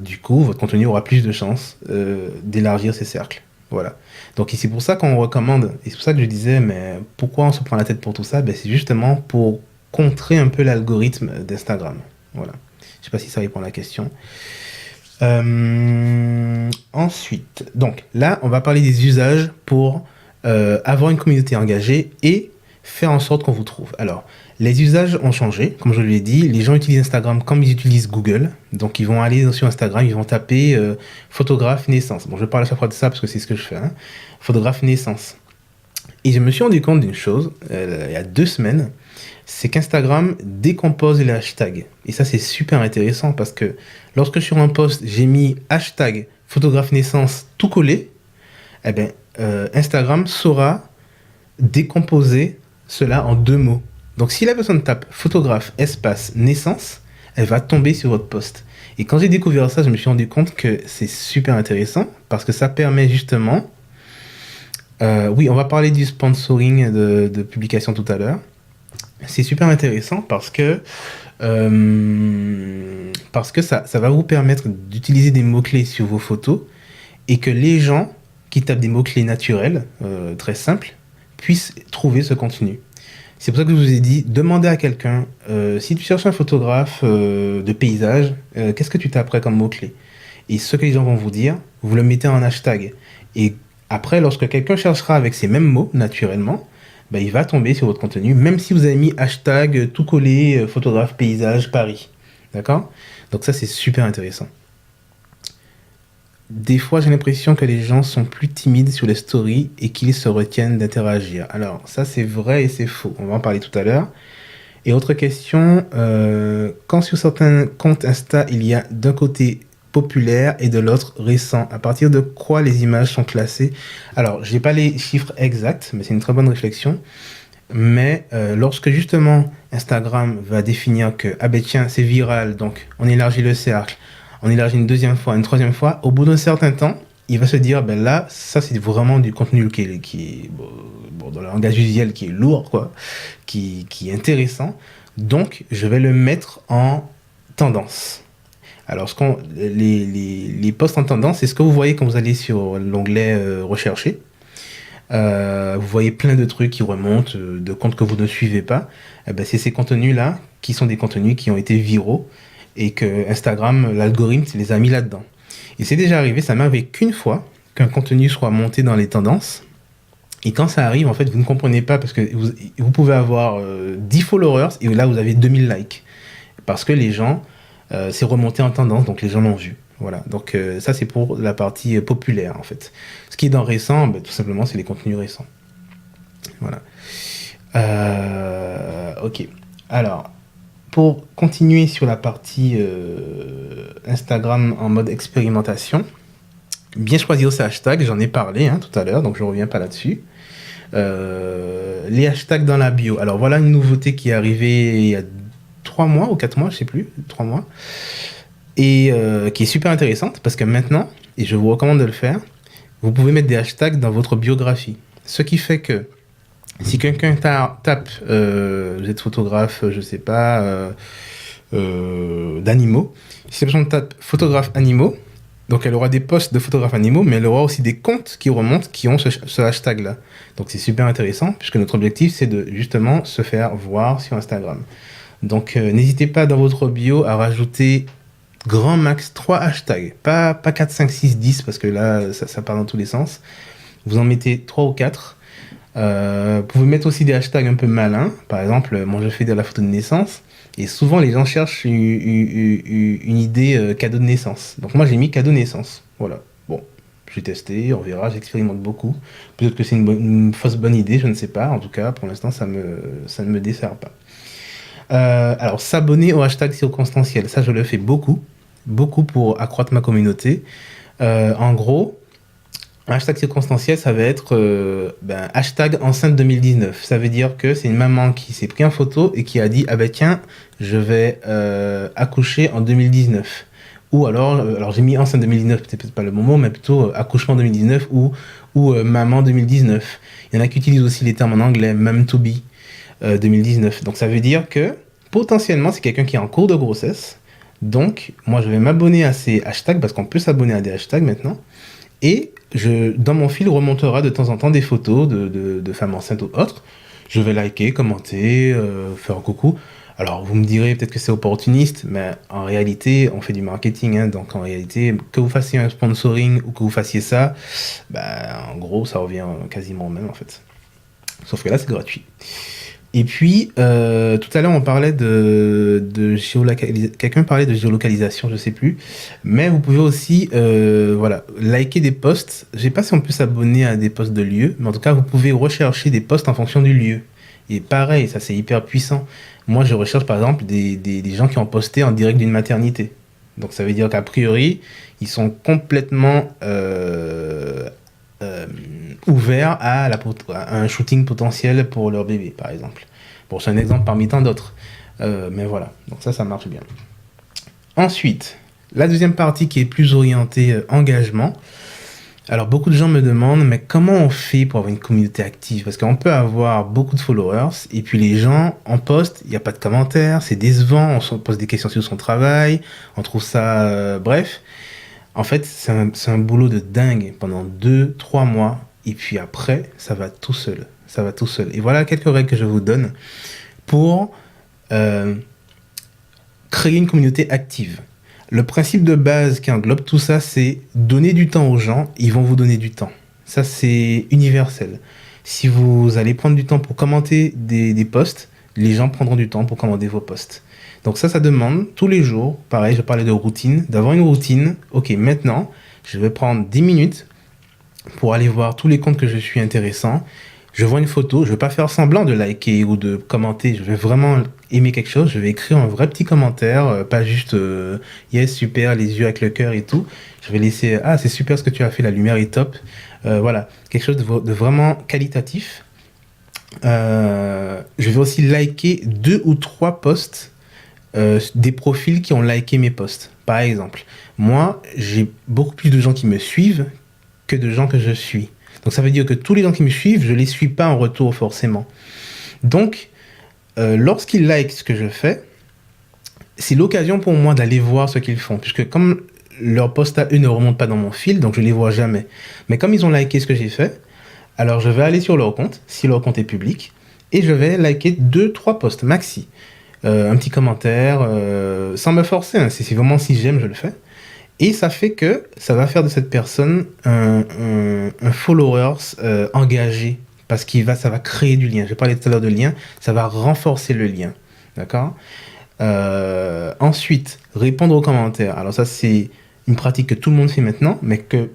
du coup, votre contenu aura plus de chances d'élargir ses cercles. Voilà. Donc c'est pour ça qu'on recommande, et c'est pour ça que je disais, mais pourquoi on se prend la tête pour tout ça ? C'est justement pour contrer un peu l'algorithme d'Instagram. Voilà. Je sais pas si ça répond à la question. Ensuite, donc là, on va parler des usages pour avoir une communauté engagée et faire en sorte qu'on vous trouve. Alors, les usages ont changé, comme je l'ai dit. Les gens utilisent Instagram comme ils utilisent Google. Donc, ils vont aller sur Instagram, ils vont taper photographe naissance. Bon, je parle à chaque fois de ça parce que c'est ce que je fais. Hein. Photographe naissance. Et je me suis rendu compte d'une chose, il y a 2 semaines, c'est qu'Instagram décompose les hashtags. Et ça, c'est super intéressant parce que lorsque sur un post, j'ai mis hashtag photographe naissance tout collé, Instagram saura décomposer cela en 2 mots. Donc, si la personne tape photographe espace naissance, elle va tomber sur votre post. Et quand j'ai découvert ça, je me suis rendu compte que c'est super intéressant parce que ça permet justement... oui, on va parler du sponsoring de publication tout à l'heure. C'est super intéressant parce que ça va vous permettre d'utiliser des mots-clés sur vos photos et que les gens qui tapent des mots-clés naturels, très simples, puissent trouver ce contenu. C'est pour ça que je vous ai dit, demandez à quelqu'un, si tu cherches un photographe de paysage, qu'est-ce que tu taperais comme mot-clé? Et ce que les gens vont vous dire, vous le mettez en hashtag. Et après, lorsque quelqu'un cherchera avec ces mêmes mots, naturellement, bah, il va tomber sur votre contenu, même si vous avez mis hashtag tout collé, photographe paysage Paris. D'accord? Donc ça, c'est super intéressant. Des fois, j'ai l'impression que les gens sont plus timides sur les stories et qu'ils se retiennent d'interagir. Alors, ça, c'est vrai et c'est faux. On va en parler tout à l'heure. Et autre question, quand sur certains comptes Insta, il y a d'un côté populaire et de l'autre récent, à partir de quoi les images sont classées? Alors, je n'ai pas les chiffres exacts, mais c'est une très bonne réflexion. Mais lorsque justement Instagram va définir que, ah ben tiens, c'est viral, donc on élargit le cercle, on élargit une deuxième fois, une troisième fois, au bout d'un certain temps, il va se dire, ben là, ça c'est vraiment du contenu qui est bon, dans le langage usuel, qui est lourd, quoi, qui est intéressant, donc je vais le mettre en tendance. Alors, les posts en tendance, c'est ce que vous voyez quand vous allez sur l'onglet rechercher. Vous voyez plein de trucs qui remontent de comptes que vous ne suivez pas. Eh ben, c'est ces contenus-là qui sont des contenus qui ont été viraux et que Instagram, l'algorithme, les a mis là-dedans. Et c'est déjà arrivé, ça m'est arrivé qu'une fois qu'un contenu soit monté dans les tendances. Et quand ça arrive, en fait, vous ne comprenez pas parce que vous pouvez avoir 10 followers et là, vous avez 2000 likes. Parce que les gens, c'est remonté en tendance, donc les gens l'ont vu. Voilà, donc ça c'est pour la partie populaire en fait. Ce qui est dans récent, tout simplement c'est les contenus récents. Voilà. Ok. Alors, pour continuer sur la partie Instagram en mode expérimentation, bien choisir ses hashtags, j'en ai parlé tout à l'heure, donc je ne reviens pas là-dessus. Les hashtags dans la bio. Alors voilà une nouveauté qui est arrivée il y a 3 mois ou 4 mois, je sais plus, 3 mois. Et qui est super intéressante parce que maintenant, et je vous recommande de le faire, vous pouvez mettre des hashtags dans votre biographie. Ce qui fait que si quelqu'un tape, vous êtes photographe, je sais pas, d'animaux, si la personne tape photographe animaux, donc elle aura des posts de photographes animaux, mais elle aura aussi des comptes qui remontent qui ont ce hashtag-là. Donc c'est super intéressant puisque notre objectif c'est de justement se faire voir sur Instagram. Donc n'hésitez pas dans votre bio à rajouter grand max 3 hashtags, pas 4, 5, 6, 10 parce que là ça part dans tous les sens. Vous en mettez 3 ou 4. Vous pouvez mettre aussi des hashtags un peu malins. Par exemple, moi je fais de la photo de naissance et souvent les gens cherchent une idée cadeau de naissance. Donc moi j'ai mis cadeau de naissance. Voilà. Bon, j'ai testé, on verra, j'expérimente beaucoup. Peut-être que c'est une fausse bonne idée, je ne sais pas. En tout cas, pour l'instant ça ne me dessert pas. Alors s'abonner au hashtag circonstanciel, ça je le fais beaucoup pour accroître ma communauté. En gros, hashtag circonstanciel, ça va être hashtag enceinte 2019. Ça veut dire que c'est une maman qui s'est pris en photo et qui a dit ah ben tiens, je vais accoucher en 2019. Ou alors j'ai mis enceinte 2019, peut-être pas le bon mot, mais plutôt accouchement 2019 ou maman 2019. Il y en a qui utilisent aussi les termes en anglais, mum to be 2019. Donc ça veut dire que potentiellement c'est quelqu'un qui est en cours de grossesse. Donc moi je vais m'abonner à ces hashtags parce qu'on peut s'abonner à des hashtags maintenant. Et dans mon fil remontera de temps en temps des photos de femmes enceintes ou autres. Je vais liker, commenter, faire un coucou. Alors vous me direz peut-être que c'est opportuniste, mais en réalité on fait du marketing, donc en réalité que vous fassiez un sponsoring ou que vous fassiez ça, en gros ça revient quasiment au même en fait. Sauf que là c'est gratuit. Et puis, tout à l'heure, on parlait de géolocalisation. Quelqu'un parlait de géolocalisation, je sais plus. Mais vous pouvez aussi, liker des posts. Je sais pas si on peut s'abonner à des posts de lieux, mais en tout cas, vous pouvez rechercher des posts en fonction du lieu. Et pareil, ça c'est hyper puissant. Moi, je recherche par exemple des gens qui ont posté en direct d'une maternité. Donc ça veut dire qu'a priori, ils sont complètement ouverts à un shooting potentiel pour leur bébé, par exemple. Bon, c'est un exemple parmi tant d'autres. Mais voilà, donc ça marche bien. Ensuite, la deuxième partie qui est plus orientée engagement. Alors, beaucoup de gens me demandent, mais comment on fait pour avoir une communauté active? Parce qu'on peut avoir beaucoup de followers, et puis les gens en post, il n'y a pas de commentaires, c'est décevant, on se pose des questions sur son travail, on trouve ça... bref, en fait, c'est un boulot de dingue pendant 2, 3 mois, et puis après, ça va tout seul. Ça va tout seul. Et voilà quelques règles que je vous donne pour euh, créer une communauté active. Le principe de base qui englobe tout ça, c'est donner du temps aux gens, ils vont vous donner du temps. Ça, c'est universel. Si vous allez prendre du temps pour commenter des posts, les gens prendront du temps pour commenter vos posts. Donc ça demande tous les jours, pareil, je parlais de routine, d'avoir une routine. Ok, maintenant, je vais prendre 10 minutes pour aller voir tous les comptes que je suis intéressant. Je vois une photo, je ne vais pas faire semblant de liker ou de commenter, je vais vraiment aimer quelque chose, je vais écrire un vrai petit commentaire, pas juste yes, super, les yeux avec le cœur et tout. Je vais laisser ah, c'est super ce que tu as fait, la lumière est top. Voilà, quelque chose de vraiment qualitatif. Je vais aussi liker 2 ou 3 posts des profils qui ont liké mes posts. Par exemple, moi, j'ai beaucoup plus de gens qui me suivent que de gens que je suis. Donc ça veut dire que tous les gens qui me suivent, je les suis pas en retour forcément. Donc, lorsqu'ils likent ce que je fais, c'est l'occasion pour moi d'aller voir ce qu'ils font. Puisque comme leurs posts à eux ne remontent pas dans mon fil, donc je les vois jamais. Mais comme ils ont liké ce que j'ai fait, alors je vais aller sur leur compte, si leur compte est public, et je vais liker 2, 3 posts maxi. Un petit commentaire, sans me forcer, hein, c'est vraiment si j'aime, je le fais. Et ça fait que ça va faire de cette personne un followers engagé. Parce ça va créer du lien. Je parlais tout à l'heure de lien, ça va renforcer le lien. D'accord. Ensuite, répondre aux commentaires. Alors ça, c'est une pratique que tout le monde fait maintenant, mais que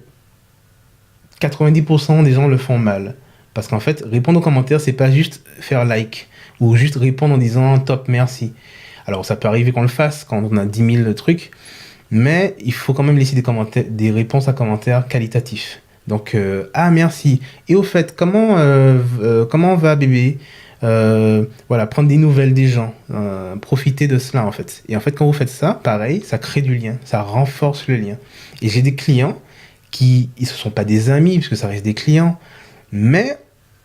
90% des gens le font mal. Parce qu'en fait, répondre aux commentaires, c'est pas juste faire like ou juste répondre en disant top, merci. Alors ça peut arriver qu'on le fasse quand on a 10 000 trucs, mais il faut quand même laisser des commentaires, des réponses à commentaires qualitatifs. Donc, ah merci. Et au fait, comment va bébé? Voilà, prendre des nouvelles des gens, profiter de cela en fait. Et en fait, quand vous faites ça, pareil, ça crée du lien, ça renforce le lien. Et j'ai des clients qui, ils ne sont pas des amis, parce que ça reste des clients, mais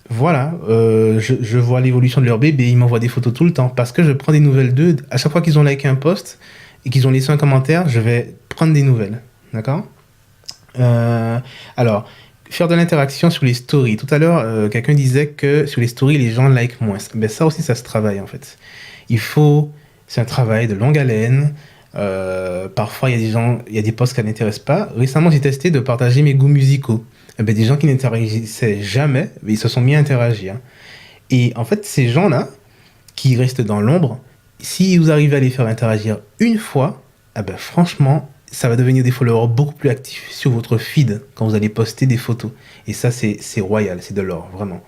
voilà, je vois l'évolution de leur bébé, ils m'envoient des photos tout le temps, parce que je prends des nouvelles d'eux. À chaque fois qu'ils ont liké un post et qu'ils ont laissé un commentaire, je vais prendre des nouvelles. D'accord. Alors, faire de l'interaction sur les stories. Tout à l'heure, quelqu'un disait que sur les stories, les gens like moins. Ben, ça aussi, ça se travaille en fait. C'est un travail de longue haleine. Parfois, il y a des gens, il y a des posts qui n'intéressent pas. Récemment, j'ai testé de partager mes goûts musicaux. Ben, des gens qui n'interagissaient jamais, mais ils se sont mis à interagir. Et en fait, ces gens-là, qui restent dans l'ombre, si vous arrivez à les faire interagir une fois, ah ben, franchement, ça va devenir des followers beaucoup plus actifs sur votre feed quand vous allez poster des photos. Et ça, c'est royal, c'est de l'or, vraiment.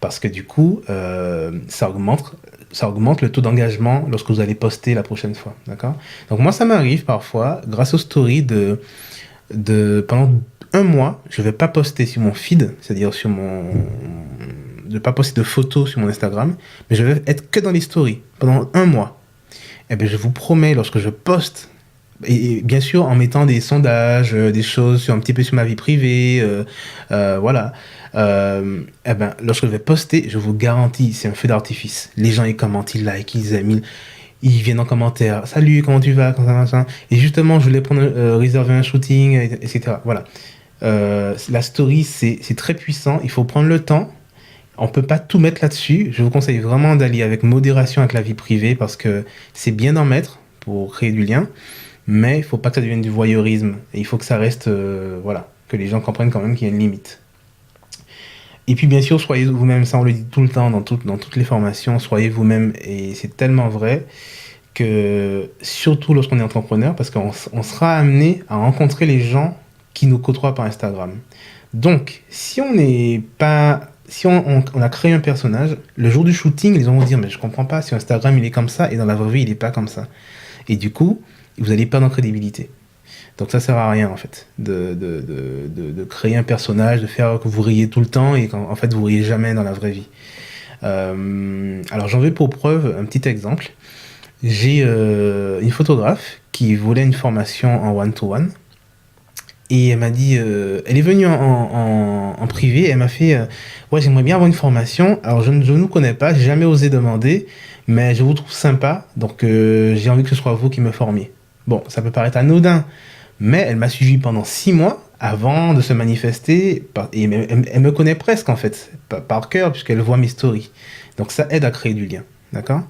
Parce que du coup, ça augmente le taux d'engagement lorsque vous allez poster la prochaine fois. D'accord. Donc moi, ça m'arrive parfois, grâce aux stories, pendant un mois, je ne vais pas poster sur mon feed, c'est-à-dire de pas poster de photos sur mon Instagram, mais je vais être que dans les stories pendant un mois. Et bien, je vous promets, lorsque je poste, et bien sûr en mettant des sondages, des choses un petit peu sur ma vie privée, voilà. Eh ben, lorsque je vais poster, je vous garantis, c'est un feu d'artifice. Les gens ils commentent, ils like, ils aiment, ils viennent en commentaire. Salut, comment tu vas, comment ça, machin. Et justement, je voulais prendre réserver un shooting, etc. Voilà. La story, c'est très puissant. Il faut prendre le temps. On peut pas tout mettre là-dessus. Je vous conseille vraiment d'aller avec modération avec la vie privée parce que c'est bien d'en mettre pour créer du lien, mais il faut pas que ça devienne du voyeurisme. Et il faut que ça reste, voilà, que les gens comprennent quand même qu'il y a une limite. Et puis bien sûr, soyez vous-même, ça on le dit tout le temps dans toutes les formations, soyez vous-même. Et c'est tellement vrai que, surtout lorsqu'on est entrepreneur, parce qu'on sera amené à rencontrer les gens qui nous côtoient par Instagram. Donc, si on n'est pas... Si on a créé un personnage, le jour du shooting, les gens vont dire, mais je comprends pas, sur Instagram il est comme ça, et dans la vraie vie il est pas comme ça. Et du coup, vous allez perdre en crédibilité. Donc ça sert à rien en fait, de créer un personnage, de faire que vous riez tout le temps, et qu'en fait vous riez jamais dans la vraie vie. Alors j'en veux pour preuve un petit exemple. J'ai une photographe qui voulait une formation en one-to-one, Et elle m'a dit, elle est venue en privé, elle m'a fait, ouais, j'aimerais bien avoir une formation. Alors, je ne vous connais pas, j'ai jamais osé demander, mais je vous trouve sympa, donc j'ai envie que ce soit vous qui me formiez. Bon, ça peut paraître anodin, mais elle m'a suivi pendant 6 mois avant de se manifester, et elle me connaît presque en fait, par cœur, puisqu'elle voit mes stories. Donc ça aide à créer du lien, d'accord?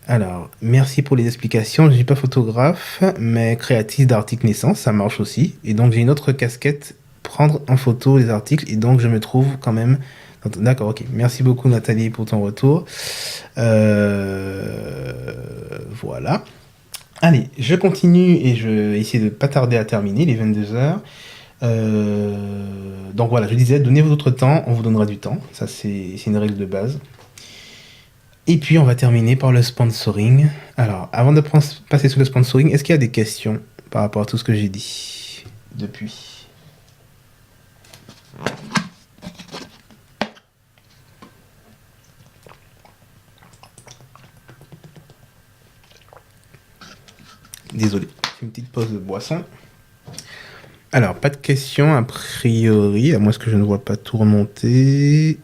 Alors, merci pour les explications. Je ne suis pas photographe, mais créatrice d'articles naissance, ça marche aussi. Et donc, j'ai une autre casquette, prendre en photo les articles. Et donc, je me trouve quand même... D'accord, ok. Merci beaucoup, Nathalie, pour ton retour. Voilà. Allez, je continue et je vais essayer de ne pas tarder à terminer, les 22 heures. Donc voilà, je disais, donnez votre temps, on vous donnera du temps. Ça, c'est une règle de base. Et puis, on va terminer par le sponsoring. Alors, avant de passer sur le sponsoring, est-ce qu'il y a des questions par rapport à tout ce que j'ai dit depuis? Désolé, c'est une petite pause de boisson. Alors, pas de questions a priori, à moins que je ne vois pas tout remonter.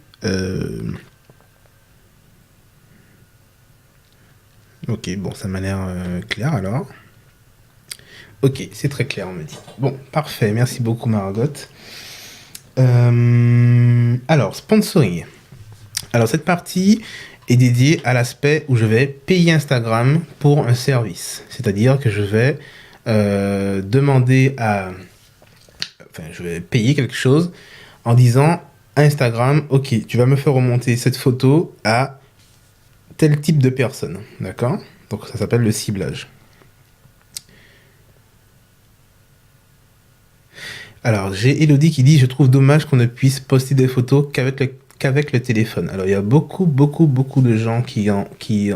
Ok, bon, ça m'a l'air clair alors. Ok, c'est très clair, on me dit. Bon, parfait, merci beaucoup Margot. Alors, sponsoring. Alors, cette partie est dédiée à l'aspect où je vais payer Instagram pour un service. C'est-à-dire que je vais demander à... Enfin, je vais payer quelque chose en disant à Instagram, ok, tu vas me faire remonter cette photo à tel type de personne. D'accord? Donc, ça s'appelle le ciblage. Alors, j'ai Elodie qui dit, je trouve dommage qu'on ne puisse poster des photos qu'avec le téléphone. Alors, il y a beaucoup de gens qui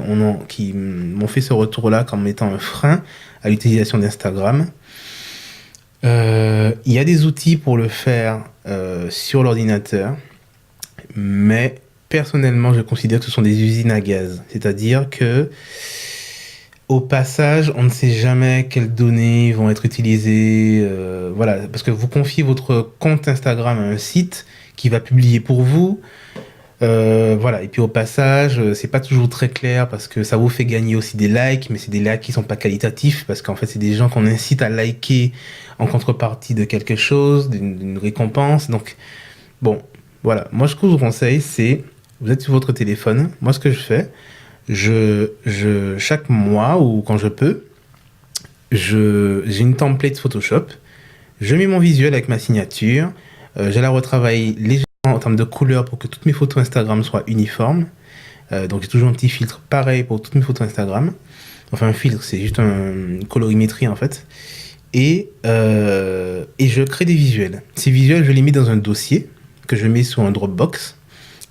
m'ont fait ce retour-là comme étant un frein à l'utilisation d'Instagram. Il y a des outils pour le faire sur l'ordinateur, mais personnellement, je considère que ce sont des usines à gaz. C'est-à-dire que au passage, on ne sait jamais quelles données vont être utilisées. Voilà, parce que vous confiez votre compte Instagram à un site qui va publier pour vous. Voilà, et puis au passage, c'est pas toujours très clair parce que ça vous fait gagner aussi des likes, mais c'est des likes qui sont pas qualitatifs parce qu'en fait, c'est des gens qu'on incite à liker en contrepartie de quelque chose, d'une récompense. Donc, bon, voilà. Moi, ce que je vous conseille, c'est, vous êtes sur votre téléphone. Moi, ce que je fais, chaque mois ou quand je peux, j'ai une template Photoshop. Je mets mon visuel avec ma signature. Je la retravaille légèrement en termes de couleur pour que toutes mes photos Instagram soient uniformes. Donc j'ai toujours un petit filtre pareil pour toutes mes photos Instagram. Enfin, un filtre, c'est juste une colorimétrie en fait. Et je crée des visuels. Ces visuels, je les mets dans un dossier que je mets sur un Dropbox.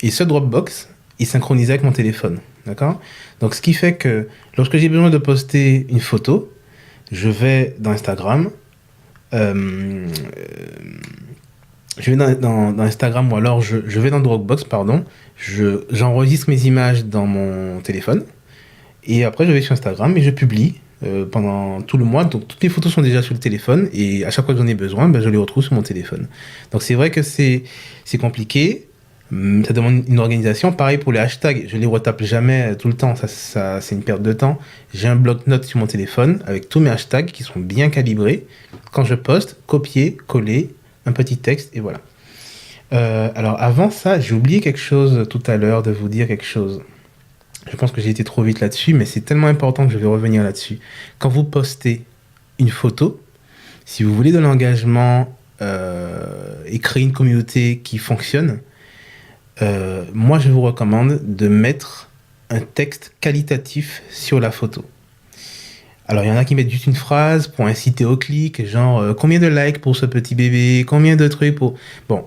Et ce Dropbox est synchronisé avec mon téléphone. D'accord? Donc, ce qui fait que lorsque j'ai besoin de poster une photo, je vais dans Instagram. Je vais dans Instagram ou alors je vais dans Dropbox, pardon. J'enregistre mes images dans mon téléphone. Et après, je vais sur Instagram et je publie pendant tout le mois. Donc, toutes les photos sont déjà sur le téléphone. Et à chaque fois que j'en ai besoin, ben, je les retrouve sur mon téléphone. Donc, c'est vrai que c'est compliqué. Ça demande une organisation. Pareil pour les hashtags. Je les retape jamais tout le temps. Ça, c'est une perte de temps. J'ai un bloc-notes sur mon téléphone avec tous mes hashtags qui sont bien calibrés. Quand je poste, copier, coller, un petit texte et voilà. Alors, avant ça, j'ai oublié quelque chose tout à l'heure, de vous dire quelque chose. Je pense que j'ai été trop vite là-dessus, mais c'est tellement important que je vais revenir là-dessus. Quand vous postez une photo, si vous voulez de l'engagement et créer une communauté qui fonctionne, moi je vous recommande de mettre un texte qualitatif sur la photo. Alors il y en a qui mettent juste une phrase pour inciter au clic, genre combien de likes pour ce petit bébé, combien de trucs pour... Bon,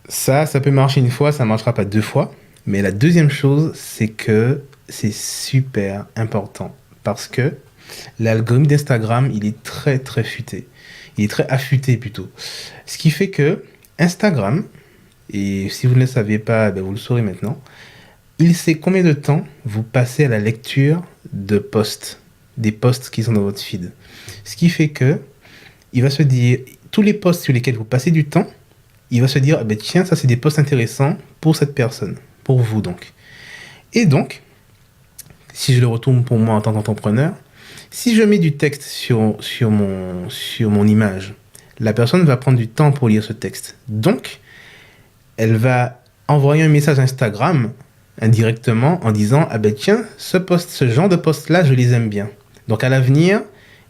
ça peut marcher une fois, ça ne marchera pas 2 fois. Mais la deuxième chose, c'est que c'est super important parce que l'algorithme d'Instagram, il est très très futé. Il est très affûté plutôt. Ce qui fait que Instagram, et si vous ne le saviez pas, ben vous le saurez maintenant, il sait combien de temps vous passez à la lecture de posts. des posts qui sont dans votre feed. Ce qui fait que il va se dire, tous les posts sur lesquels vous passez du temps, il va se dire, ah ben tiens, ça c'est des posts intéressants pour cette personne, pour vous donc. Et donc, si je le retourne pour moi en tant qu'entrepreneur, si je mets du texte sur mon image, la personne va prendre du temps pour lire ce texte. Donc, elle va envoyer un message Instagram indirectement en disant, ah ben tiens, ce genre de post-là, je les aime bien. Donc à l'avenir,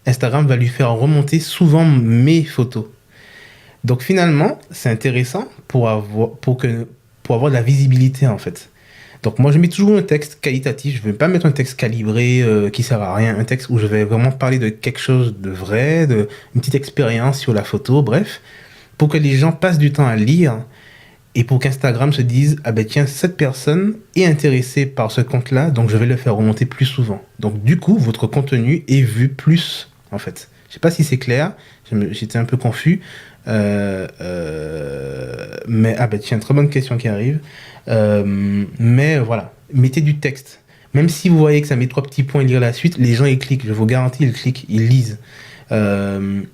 Instagram va lui faire remonter souvent mes photos. Donc finalement, c'est intéressant pour avoir de la visibilité en fait. Donc moi je mets toujours un texte qualitatif, je ne vais pas mettre un texte calibré qui sert à rien, un texte où je vais vraiment parler de quelque chose de vrai, une petite expérience sur la photo, bref, pour que les gens passent du temps à lire et pour qu'Instagram se dise, ah ben tiens, cette personne est intéressée par ce compte-là, donc je vais le faire remonter plus souvent. Donc du coup, votre contenu est vu plus, en fait. Je sais pas si c'est clair, j'étais un peu confus. Mais, ah ben tiens, très bonne question qui arrive. Mais voilà, mettez du texte. Même si vous voyez que ça met 3 petits points à lire la suite, les gens ils cliquent, je vous garantis, ils cliquent, ils lisent.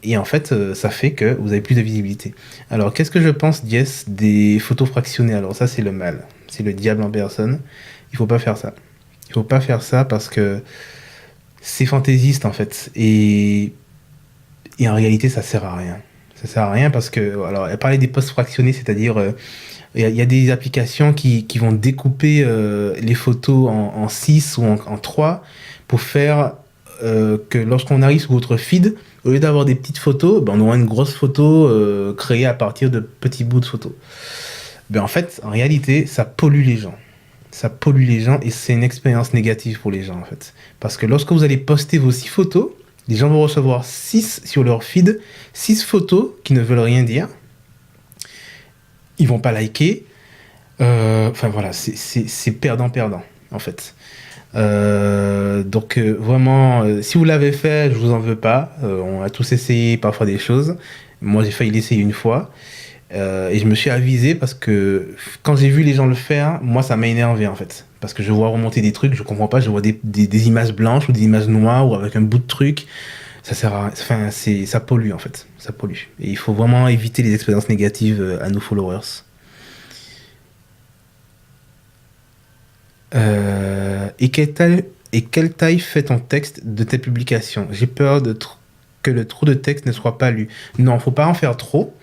Et en fait, ça fait que vous avez plus de visibilité. Alors, qu'est-ce que je pense, Diès, des photos fractionnées? Alors, ça, c'est le mal. C'est le diable en personne. Il faut pas faire ça. Il faut pas faire ça parce que c'est fantaisiste, en fait. Et en réalité, ça sert à rien. Ça sert à rien parce que, alors, elle parlait des posts fractionnés, c'est-à-dire, il y a des applications qui vont découper les photos en 6 ou en 3 pour faire que lorsqu'on arrive sur votre feed, au lieu d'avoir des petites photos, ben on aura une grosse photo créée à partir de petits bouts de photos. Ben en fait, en réalité, ça pollue les gens. Ça pollue les gens et c'est une expérience négative pour les gens en fait. Parce que lorsque vous allez poster vos 6 photos, les gens vont recevoir 6 sur leur feed, 6 photos qui ne veulent rien dire. Ils vont pas liker. Enfin voilà, c'est perdant-perdant en fait. Donc vraiment, si vous l'avez fait, je vous en veux pas. On a tous essayé parfois des choses. Moi, j'ai failli l'essayer une fois. Et je me suis avisé parce que quand j'ai vu les gens le faire, moi, ça m'a énervé en fait. Parce que je vois remonter des trucs, je comprends pas, je vois des images blanches ou des images noires ou avec un bout de truc. Ça sert à, enfin, ça pollue en fait. Ça pollue. Et il faut vraiment éviter les expériences négatives à nos followers. Et quelle taille fait ton texte de tes publications? J'ai peur que le trop de texte ne soit pas lu. Non, faut pas en faire trop.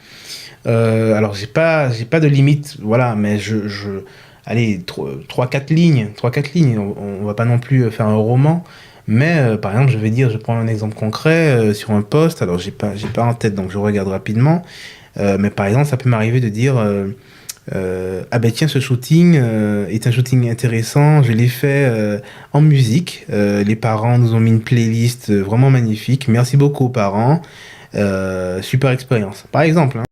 Alors j'ai pas de limite, voilà, mais allez, 3-4 lignes, 3-4 lignes. On va pas non plus faire un roman. Mais par exemple, je prends un exemple concret sur un post. Alors j'ai pas en tête, donc je regarde rapidement. Mais par exemple, ça peut m'arriver de dire. Ah ben tiens, ce shooting est un shooting intéressant, je l'ai fait en musique. Les parents nous ont mis une playlist vraiment magnifique. Merci beaucoup aux parents. Super expérience. Par exemple, hein.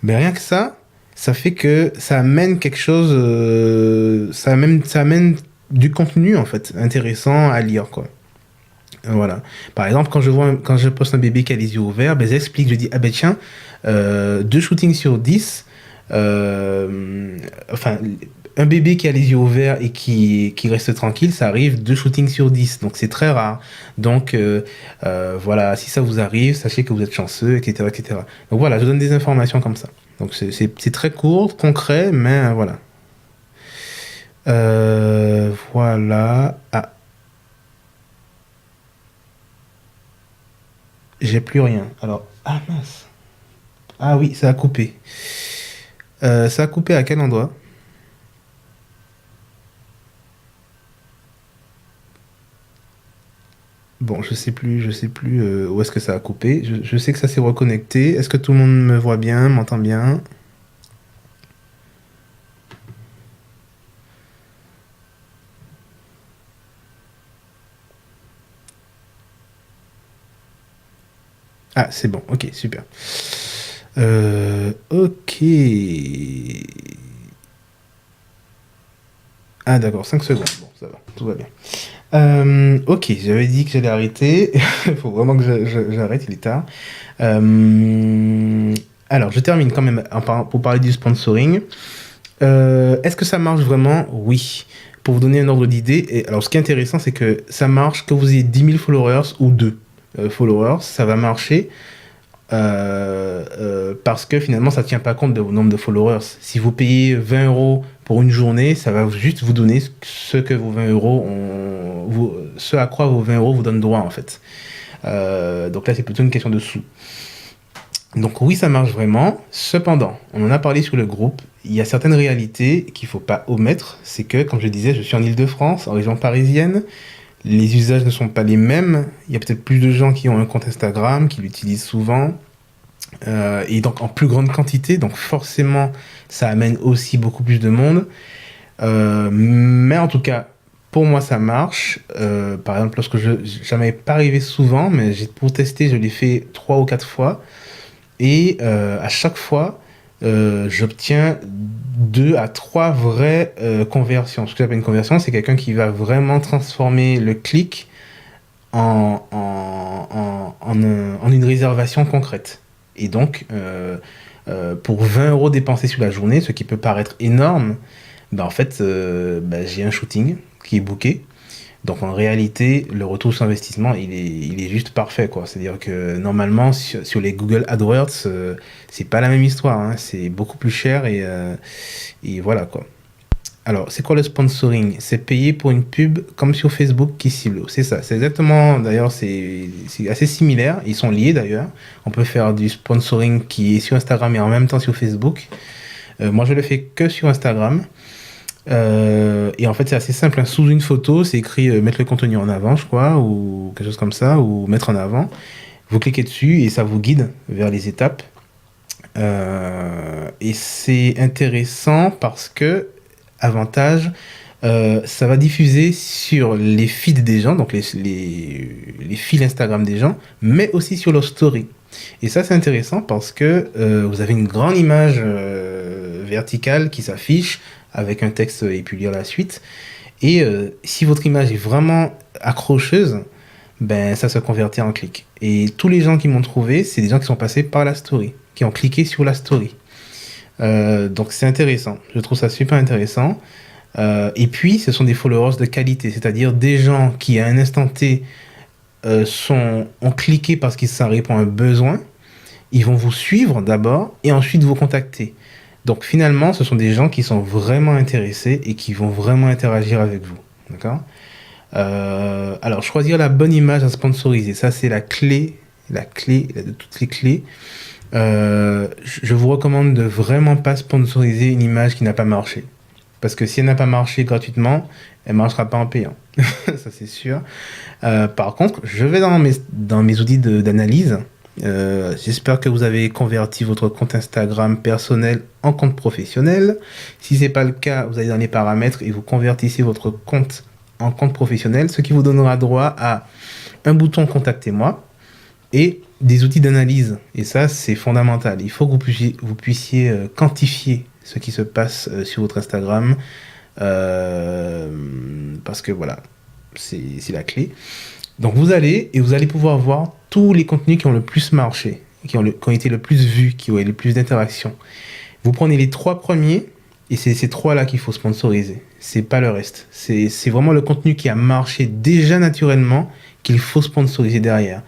Mais rien que ça fait que ça amène quelque chose, ça amène du contenu en fait intéressant à lire quoi. Voilà. Par exemple, quand je poste un bébé qui a les yeux ouverts, ben j'explique, je dis ah ben tiens, 2 shootings sur 10. Enfin, un bébé qui a les yeux ouverts et qui reste tranquille, ça arrive 2 shootings sur 10. Donc c'est très rare. Donc voilà, si ça vous arrive, sachez que vous êtes chanceux, etc., etc. Donc voilà, je donne des informations comme ça. Donc c'est très court, concret, mais voilà. Voilà. Ah, j'ai plus rien. Alors, ah mince. Ah oui, ça a coupé. Ça a coupé à quel endroit? Bon, je sais plus où est-ce que ça a coupé. Je sais que ça s'est reconnecté. Est-ce que tout le monde me voit bien, m'entend bien? Ah, c'est bon. Ok, super. Ok. Ah, d'accord, 5 secondes. Bon, ça va, tout va bien. Ok, j'avais dit que j'allais arrêter. Il faut vraiment que j'arrête, il est tard. Euh, alors, je termine quand même pour parler du sponsoring. Est-ce que ça marche vraiment? Oui. pour vous donner un ordre d'idée, et alors ce qui est intéressant, c'est que ça marche que vous ayez 10 000 followers ou 2 followers, ça va marcher parce que finalement, ça ne tient pas compte de vos nombre de followers. Si vous payez 20 euros pour une journée, ça va juste vous donner ce que vos 20 euros ce à quoi vos 20 euros vous donnent droit, en fait. Donc là, c'est plutôt une question de sous. Donc oui, ça marche vraiment. Cependant, on en a parlé sur le groupe. Il y a certaines réalités qu'il ne faut pas omettre. C'est que, comme je disais, je suis en Île-de-France, en région parisienne. Les usages ne sont pas les mêmes. Il y a peut-être plus de gens qui ont un compte Instagram, qui l'utilisent souvent. Et donc en plus grande quantité. Donc forcément, ça amène aussi beaucoup plus de monde. Mais en tout cas, pour moi, ça marche. Par exemple, ça m'est pas arrivé souvent, mais pour tester, je l'ai fait 3 ou 4 fois. Et à chaque fois, j'obtiens 2 à 3 vraies conversions. Ce que j'appelle une conversion, c'est quelqu'un qui va vraiment transformer le clic en une réservation concrète. Et donc, pour 20 euros dépensés sur la journée, ce qui peut paraître énorme, en fait, j'ai un shooting qui est booké. Donc en réalité, le retour sur investissement, il est juste parfait, quoi. C'est-à-dire que normalement, sur les Google AdWords, c'est pas la même histoire, hein. C'est beaucoup plus cher et voilà, quoi. Alors, c'est quoi le sponsoring? C'est payer pour une pub comme sur Facebook qui cible. C'est ça, c'est exactement, d'ailleurs, c'est assez similaire. Ils sont liés d'ailleurs. On peut faire du sponsoring qui est sur Instagram et en même temps sur Facebook. Moi, je le fais que sur Instagram. Et en fait, c'est assez simple, hein. Sous une photo, c'est écrit mettre le contenu en avant, je crois, ou quelque chose comme ça, ou mettre en avant. Vous cliquez dessus et ça vous guide vers les étapes. Et c'est intéressant parce que, avantage, ça va diffuser sur les feeds des gens, donc les fils Instagram des gens, mais aussi sur leur story. Et ça, c'est intéressant parce que vous avez une grande image verticale qui s'affiche avec un texte et puis lire la suite. Et si votre image est vraiment accrocheuse, ça se convertit en clic. Et tous les gens qui m'ont trouvé, c'est des gens qui sont passés par la story, qui ont cliqué sur la story. Donc c'est intéressant. Je trouve ça super intéressant. Et puis, ce sont des followers de qualité, c'est-à-dire des gens qui, à un instant T, ont cliqué parce que ça répond à un besoin. Ils vont vous suivre d'abord et ensuite vous contacter. Donc finalement, ce sont des gens qui sont vraiment intéressés et qui vont vraiment interagir avec vous. D'accord ? Alors, choisir la bonne image à sponsoriser, ça c'est la clé de toutes les clés. Je vous recommande de vraiment pas sponsoriser une image qui n'a pas marché. Parce que si elle n'a pas marché gratuitement, elle ne marchera pas en payant. Ça, c'est sûr. Par contre, je vais dans mes outils d'analyse. J'espère que vous avez converti votre compte Instagram personnel en compte professionnel. Si ce n'est pas le cas, vous allez dans les paramètres et vous convertissez votre compte en compte professionnel, ce qui vous donnera droit à un bouton « Contactez-moi » et des outils d'analyse. Et ça, c'est fondamental. Il faut que vous puissiez quantifier ce qui se passe sur votre Instagram parce que voilà, c'est la clé. Donc vous allez pouvoir voir tous les contenus qui ont le plus marché, qui ont été le plus vus, qui ont eu le plus d'interactions. Vous prenez les 3 premiers et c'est ces 3-là qu'il faut sponsoriser. C'est pas le reste. C'est vraiment le contenu qui a marché déjà naturellement qu'il faut sponsoriser derrière.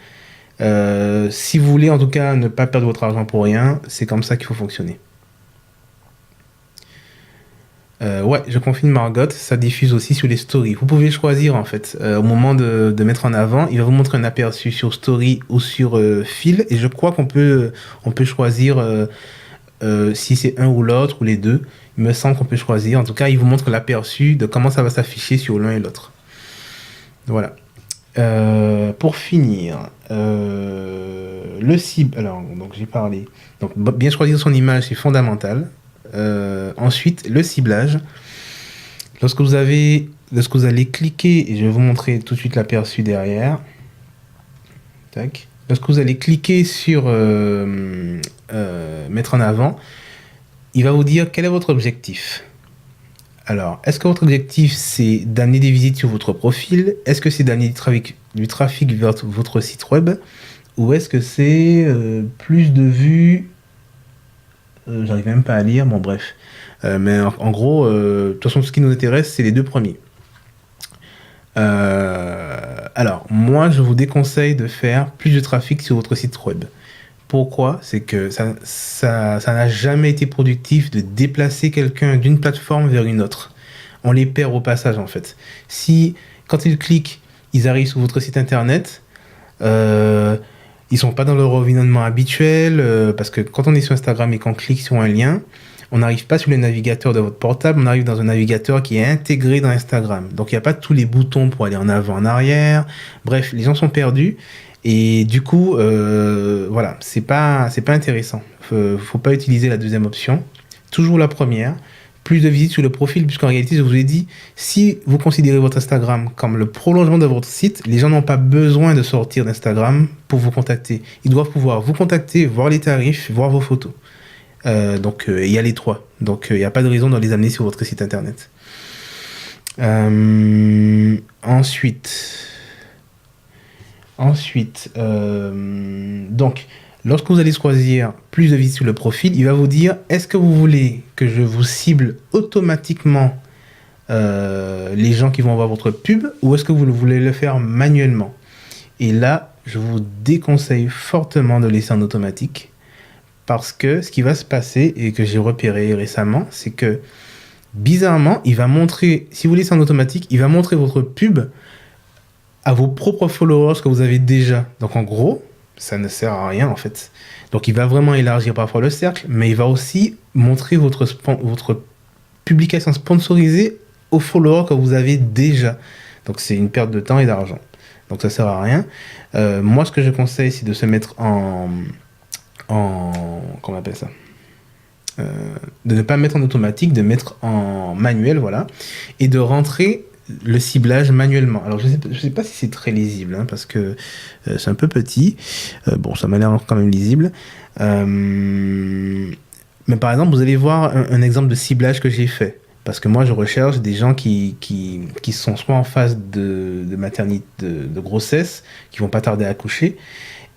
Si vous voulez en tout cas ne pas perdre votre argent pour rien, c'est comme ça qu'il faut fonctionner. Ouais, je confirme Margot, ça diffuse aussi sur les stories. Vous pouvez choisir en fait, au moment de mettre en avant, il va vous montrer un aperçu sur story ou sur fil, et je crois qu'on peut choisir si c'est un ou l'autre ou les deux. Il me semble qu'on peut choisir. En tout cas, il vous montre l'aperçu de comment ça va s'afficher sur l'un et l'autre. Voilà. Pour finir, le cible. Alors, donc j'ai parlé. Donc, bien choisir son image, c'est fondamental. Ensuite, le ciblage. Lorsque vous allez cliquer, et je vais vous montrer tout de suite l'aperçu derrière. Tac. Lorsque vous allez cliquer sur mettre en avant, il va vous dire quel est votre objectif. Alors, est-ce que votre objectif, c'est d'amener des visites sur votre profil? Est-ce que c'est d'amener du trafic vers votre site web? Ou est-ce que c'est plus de vues j'arrive même pas à lire, bon bref. Mais en gros, de toute façon, ce qui nous intéresse, c'est les deux premiers. Alors, moi, je vous déconseille de faire plus de trafic sur votre site web. Pourquoi? C'est que ça n'a jamais été productif de déplacer quelqu'un d'une plateforme vers une autre. On les perd au passage, en fait. Si, quand ils cliquent, ils arrivent sur votre site internet, ils sont pas dans leur environnement habituel, parce que quand on est sur Instagram et qu'on clique sur un lien, on n'arrive pas sur le navigateur de votre portable, on arrive dans un navigateur qui est intégré dans Instagram. Donc il n'y a pas tous les boutons pour aller en avant, en arrière. Bref, les gens sont perdus. Et du coup, voilà, c'est pas intéressant. Faut pas utiliser la deuxième option. Toujours la première. Plus de visites sur le profil, puisqu'en réalité, je vous ai dit, si vous considérez votre Instagram comme le prolongement de votre site, les gens n'ont pas besoin de sortir d'Instagram pour vous contacter. Ils doivent pouvoir vous contacter, voir les tarifs, voir vos photos. Donc, il y a les trois. Donc, il n'y a pas de raison de les amener sur votre site internet. Ensuite, donc, lorsque vous allez choisir plus de visites sur le profil, il va vous dire, est-ce que vous voulez que je vous cible automatiquement les gens qui vont voir votre pub, ou est-ce que vous voulez le faire manuellement? Et là, je vous déconseille fortement de laisser en automatique, parce que ce qui va se passer, et que j'ai repéré récemment, c'est que bizarrement, il va montrer, si vous laissez en automatique, il va montrer votre pub à vos propres followers que vous avez déjà. Donc en gros, ça ne sert à rien en fait. Donc il va vraiment élargir parfois le cercle, mais il va aussi montrer votre publication sponsorisée aux followers que vous avez déjà. Donc c'est une perte de temps et d'argent. Donc ça sert à rien. Moi, ce que je conseille, c'est de se mettre comment on appelle ça, de ne pas mettre en automatique, de mettre en manuel, voilà, et de rentrer le ciblage manuellement. Alors je sais pas si c'est très lisible, hein, parce que c'est un peu petit. Bon, ça m'a l'air quand même lisible. Mais par exemple, vous allez voir un exemple de ciblage que j'ai fait. Parce que moi, je recherche des gens qui sont soit en phase de maternité, de grossesse, qui vont pas tarder à accoucher.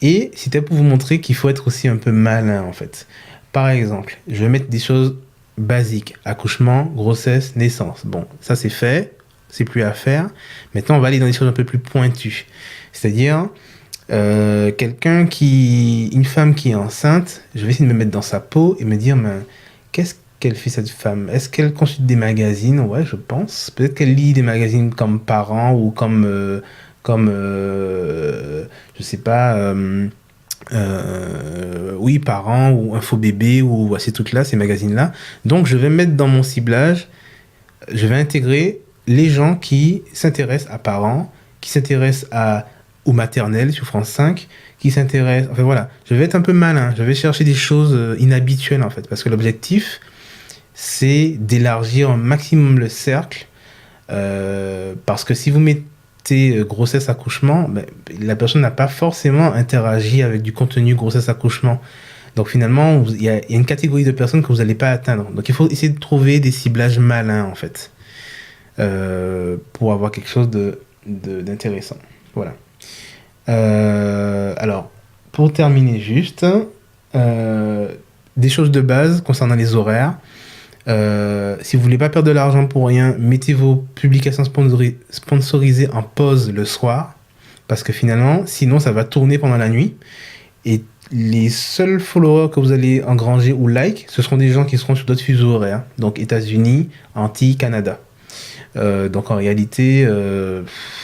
Et c'était pour vous montrer qu'il faut être aussi un peu malin, en fait. Par exemple, je vais mettre des choses basiques. Accouchement, grossesse, naissance. Bon, ça c'est fait. C'est plus à faire. Maintenant, on va aller dans des choses un peu plus pointues. C'est-à-dire, une femme qui est enceinte, je vais essayer de me mettre dans sa peau et me dire, mais qu'est-ce qu'elle fait cette femme? Est-ce qu'elle consulte des magazines? Ouais, je pense. Peut-être qu'elle lit des magazines comme Parents ou comme je sais pas, oui, Parents ou Info Bébé ou ces trucs-là, ces magazines-là. Donc, je vais mettre dans mon ciblage, je vais intégrer les gens qui s'intéressent à Parents, qui s'intéressent au maternel sur France 5, qui s'intéressent... Enfin voilà, je vais être un peu malin, je vais chercher des choses inhabituelles en fait, parce que l'objectif, c'est d'élargir un maximum le cercle, parce que si vous mettez grossesse, accouchement, ben, la personne n'a pas forcément interagi avec du contenu grossesse, accouchement. Donc finalement, il y a une catégorie de personnes que vous n'allez pas atteindre. Donc il faut essayer de trouver des ciblages malins en fait. Pour avoir quelque chose d'intéressant. Voilà. Alors, pour terminer juste, des choses de base concernant les horaires. Si vous voulez pas perdre de l'argent pour rien, mettez vos publications sponsorisées en pause le soir, parce que finalement, sinon ça va tourner pendant la nuit. Et les seuls followers que vous allez engranger ou like, ce seront des gens qui seront sur d'autres fuseaux horaires, donc États-Unis, Antilles, Canada. Donc en réalité,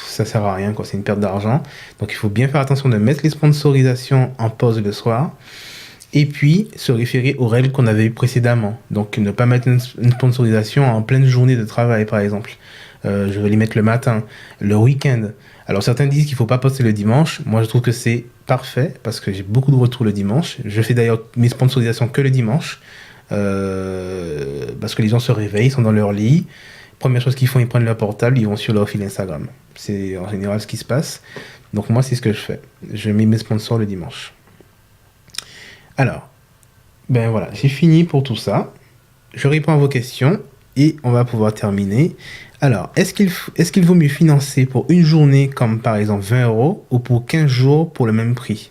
ça sert à rien, quoi. C'est une perte d'argent. Donc il faut bien faire attention de mettre les sponsorisations en pause le soir. Et puis se référer aux règles qu'on avait eues précédemment. Donc ne pas mettre une sponsorisation en pleine journée de travail, par exemple. Je vais les mettre le matin, le week-end. Alors certains disent qu'il ne faut pas poster le dimanche. Moi je trouve que c'est parfait parce que j'ai beaucoup de retours le dimanche. Je fais d'ailleurs mes sponsorisations que le dimanche. Parce que les gens se réveillent, ils sont dans leur lit. Première chose qu'ils font, ils prennent leur portable, ils vont sur leur fil Instagram. C'est en général ce qui se passe. Donc moi, c'est ce que je fais. Je mets mes sponsors le dimanche. Alors, ben voilà, j'ai fini pour tout ça. Je réponds à vos questions et on va pouvoir terminer. Alors, est-ce qu'il vaut mieux financer pour une journée comme par exemple 20 € ou pour 15 jours pour le même prix?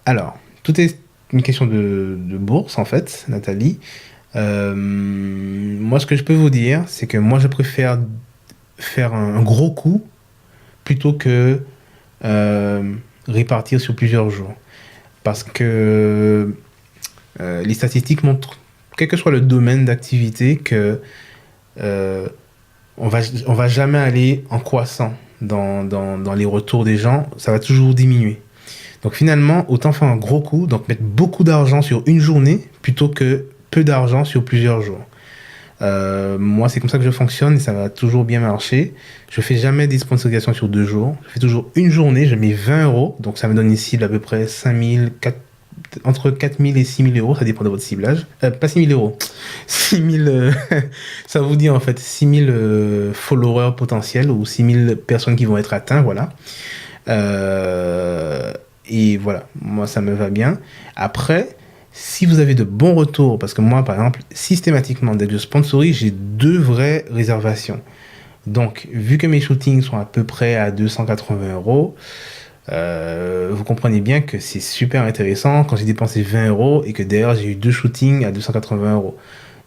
Alors, tout est une question de bourse, en fait, Nathalie. Moi, ce que je peux vous dire, c'est que moi, je préfère faire un gros coup plutôt que euh, répartir sur plusieurs jours. Parce que les statistiques montrent, quel que soit le domaine d'activité, que euh, on va jamais aller en croissant dans les retours des gens, ça va toujours diminuer. Donc finalement, autant faire un gros coup, donc mettre beaucoup d'argent sur une journée plutôt que peu d'argent sur plusieurs jours. Moi, c'est comme ça que je fonctionne et ça va toujours bien marcher. Je fais jamais des sponsorisations sur 2 jours. Je fais toujours une journée, je mets 20 euros. Donc ça me donne une cible à peu près 5000, entre 4000 et 6000 euros. Ça dépend de votre ciblage. Pas 6000 euros. 6000, ça vous dit en fait 6000 followers potentiels ou 6000 personnes qui vont être atteintes. Voilà. Euh, et voilà, moi ça me va bien. Après, si vous avez de bons retours, parce que moi par exemple, systématiquement, dès que je sponsorise, j'ai 2 vraies réservations. Donc, vu que mes shootings sont à peu près à 280 euros, vous comprenez bien que c'est super intéressant quand j'ai dépensé 20 euros et que derrière j'ai eu 2 shootings à 280 euros.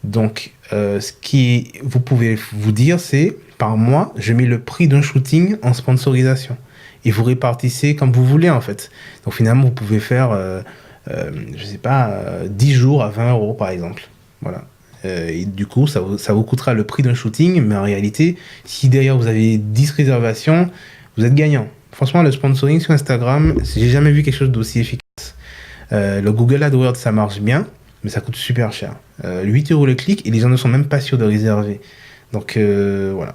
Donc, ce qui vous pouvez vous dire, c'est par mois, je mets le prix d'un shooting en sponsorisation. Et vous répartissez comme vous voulez en fait. Donc finalement, vous pouvez faire, je sais pas, 10 jours à 20 euros par exemple. Voilà. Et du coup, ça vous coûtera le prix d'un shooting, mais en réalité, si derrière vous avez 10 réservations, vous êtes gagnant. Franchement, le sponsoring sur Instagram, j'ai jamais vu quelque chose d'aussi efficace. Le Google AdWords, ça marche bien, mais ça coûte super cher. 8 euros le clic et les gens ne sont même pas sûrs de réserver. Donc voilà.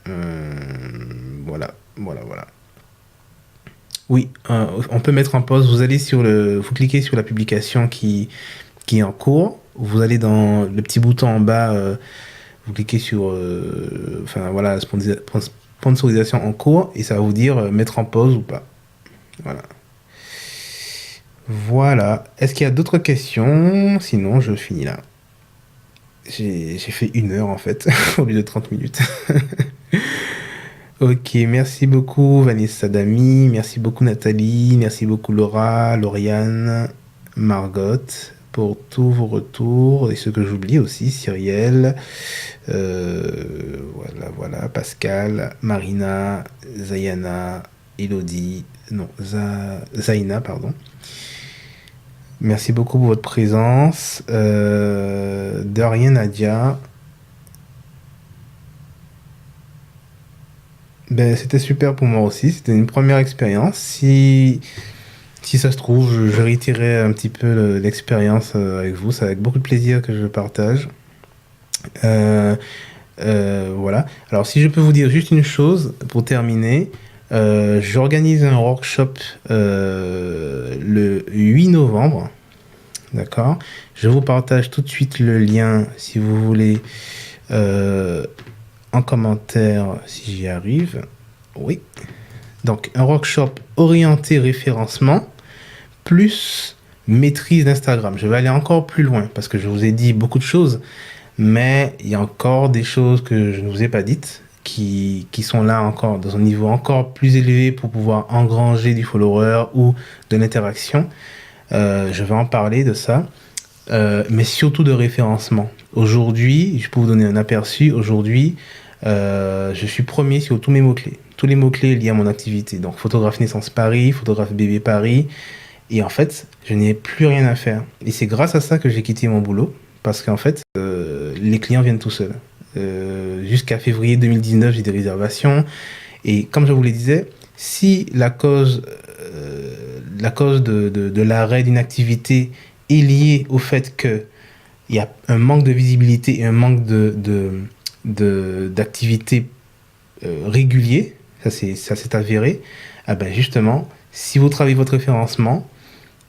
Euh, voilà. Oui, on peut mettre en pause. Vous cliquez sur la publication qui est en cours. Vous allez dans le petit bouton en bas. Vous cliquez sur, enfin voilà, sponsorisation en cours et ça va vous dire mettre en pause ou pas. Voilà. Voilà. Est-ce qu'il y a d'autres questions? Sinon, je finis là. J'ai fait 1 heure en fait, au lieu de 30 minutes. Ok, merci beaucoup Vanessa Dami, merci beaucoup Nathalie, merci beaucoup Laura, Lauriane, Margot pour tous vos retours et ceux que j'oublie aussi, Cyrielle, voilà, Pascal, Marina, Zayana, Elodie, non, Zaina, pardon. Merci beaucoup pour votre présence. De rien, Nadia. Ben, c'était super pour moi aussi. C'était une première expérience. Si ça se trouve, je réitérerai un petit peu l'expérience avec vous. C'est avec beaucoup de plaisir que je partage. Euh, voilà. Alors, si je peux vous dire juste une chose pour terminer, j'organise un workshop le 8 novembre. D'accord? Je vous partage tout de suite le lien si vous voulez en commentaire si j'y arrive. Oui. Donc, un workshop orienté référencement plus maîtrise d'Instagram. Je vais aller encore plus loin parce que je vous ai dit beaucoup de choses, mais il y a encore des choses que je ne vous ai pas dites qui sont là encore dans un niveau encore plus élevé pour pouvoir engranger du follower ou de l'interaction. Je vais en parler de ça. Mais surtout de référencement. Aujourd'hui, je peux vous donner un aperçu. Aujourd'hui, je suis premier sur tous mes mots-clés. Tous les mots-clés liés à mon activité. Donc, photographe naissance Paris, photographe bébé Paris. Et en fait, je n'ai plus rien à faire. Et c'est grâce à ça que j'ai quitté mon boulot. Parce qu'en fait, les clients viennent tout seuls. Jusqu'à février 2019, j'ai des réservations. Et comme je vous le disais, si la cause de l'arrêt d'une activité est liée au fait qu'il y a un manque de visibilité et un manque d'activité régulier, ça c'est avéré, ah ben justement, si vous travaillez votre référencement,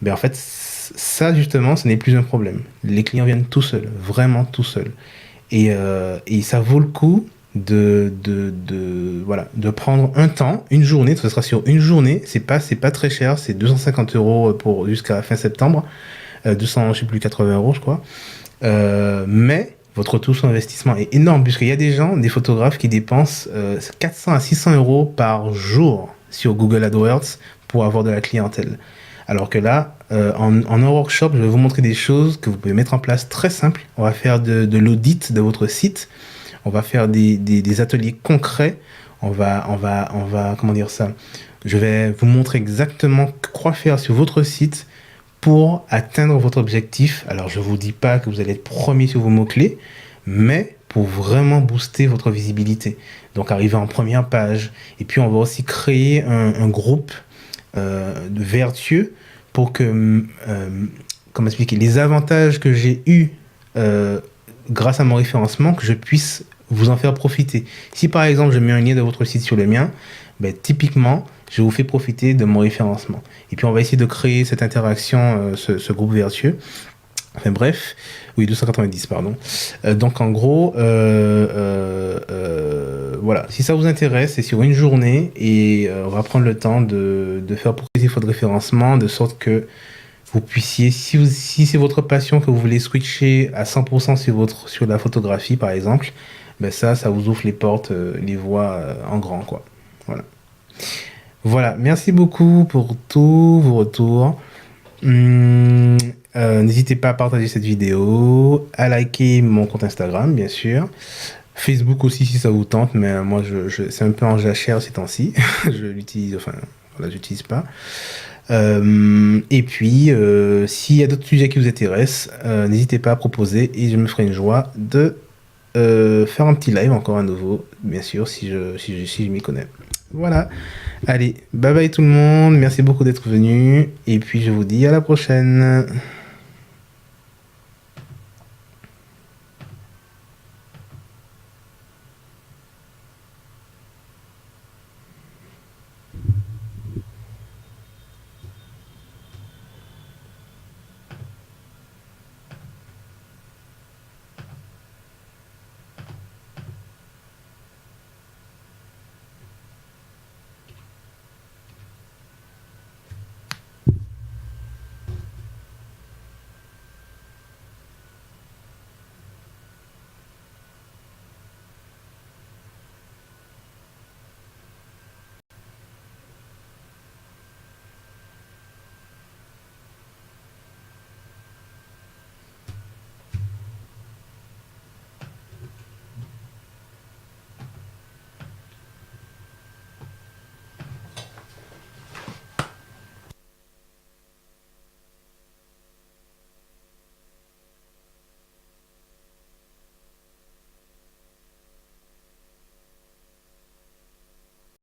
ben en fait, ça justement, ce n'est plus un problème. Les clients viennent tout seuls, vraiment tout seuls. Et ça vaut le coup voilà, de prendre un temps, une journée, ce sera sur une journée, c'est pas très cher, c'est 250 euros pour jusqu'à fin septembre, 200, je sais plus, 80 euros, je crois. Mais votre retour sur investissement est énorme, puisqu'il y a des gens, des photographes qui dépensent 400 à 600 euros par jour sur Google AdWords pour avoir de la clientèle. Alors que là, en un workshop, je vais vous montrer des choses que vous pouvez mettre en place très simples. On va faire de l'audit de votre site. On va faire des ateliers concrets. Comment dire ça? Je vais vous montrer exactement quoi faire sur votre site pour atteindre votre objectif. Alors, je ne vous dis pas que vous allez être premier sur vos mots-clés, mais pour vraiment booster votre visibilité. Donc, arriver en première page. Et puis, on va aussi créer un groupe de vertueux pour que, comment expliquer, les avantages que j'ai eus grâce à mon référencement, que je puisse vous en faire profiter. Si par exemple je mets un lien de votre site sur le mien, ben, typiquement je vous fais profiter de mon référencement. Et puis on va essayer de créer cette interaction, ce groupe vertueux. Enfin bref, oui, 290, pardon. Donc en gros, voilà, si ça vous intéresse, c'est sur une journée et on va prendre le temps de faire progresser votre référencement de sorte que vous puissiez, si c'est votre passion que vous voulez switcher à 100% sur la photographie par exemple, ben ça vous ouvre les portes, les voies en grand, quoi. Voilà. Voilà, merci beaucoup pour tous vos retours. N'hésitez pas à partager cette vidéo, à liker mon compte Instagram, bien sûr. Facebook aussi si ça vous tente, mais moi c'est un peu en jachère ces temps-ci. Je l'utilise, enfin, voilà, j'utilise pas. Et puis, s'il y a d'autres sujets qui vous intéressent, n'hésitez pas à proposer et je me ferai une joie de faire un petit live encore à nouveau, bien sûr, si je m'y connais. Voilà. Allez, bye bye tout le monde. Merci beaucoup d'être venu. Et puis, je vous dis à la prochaine.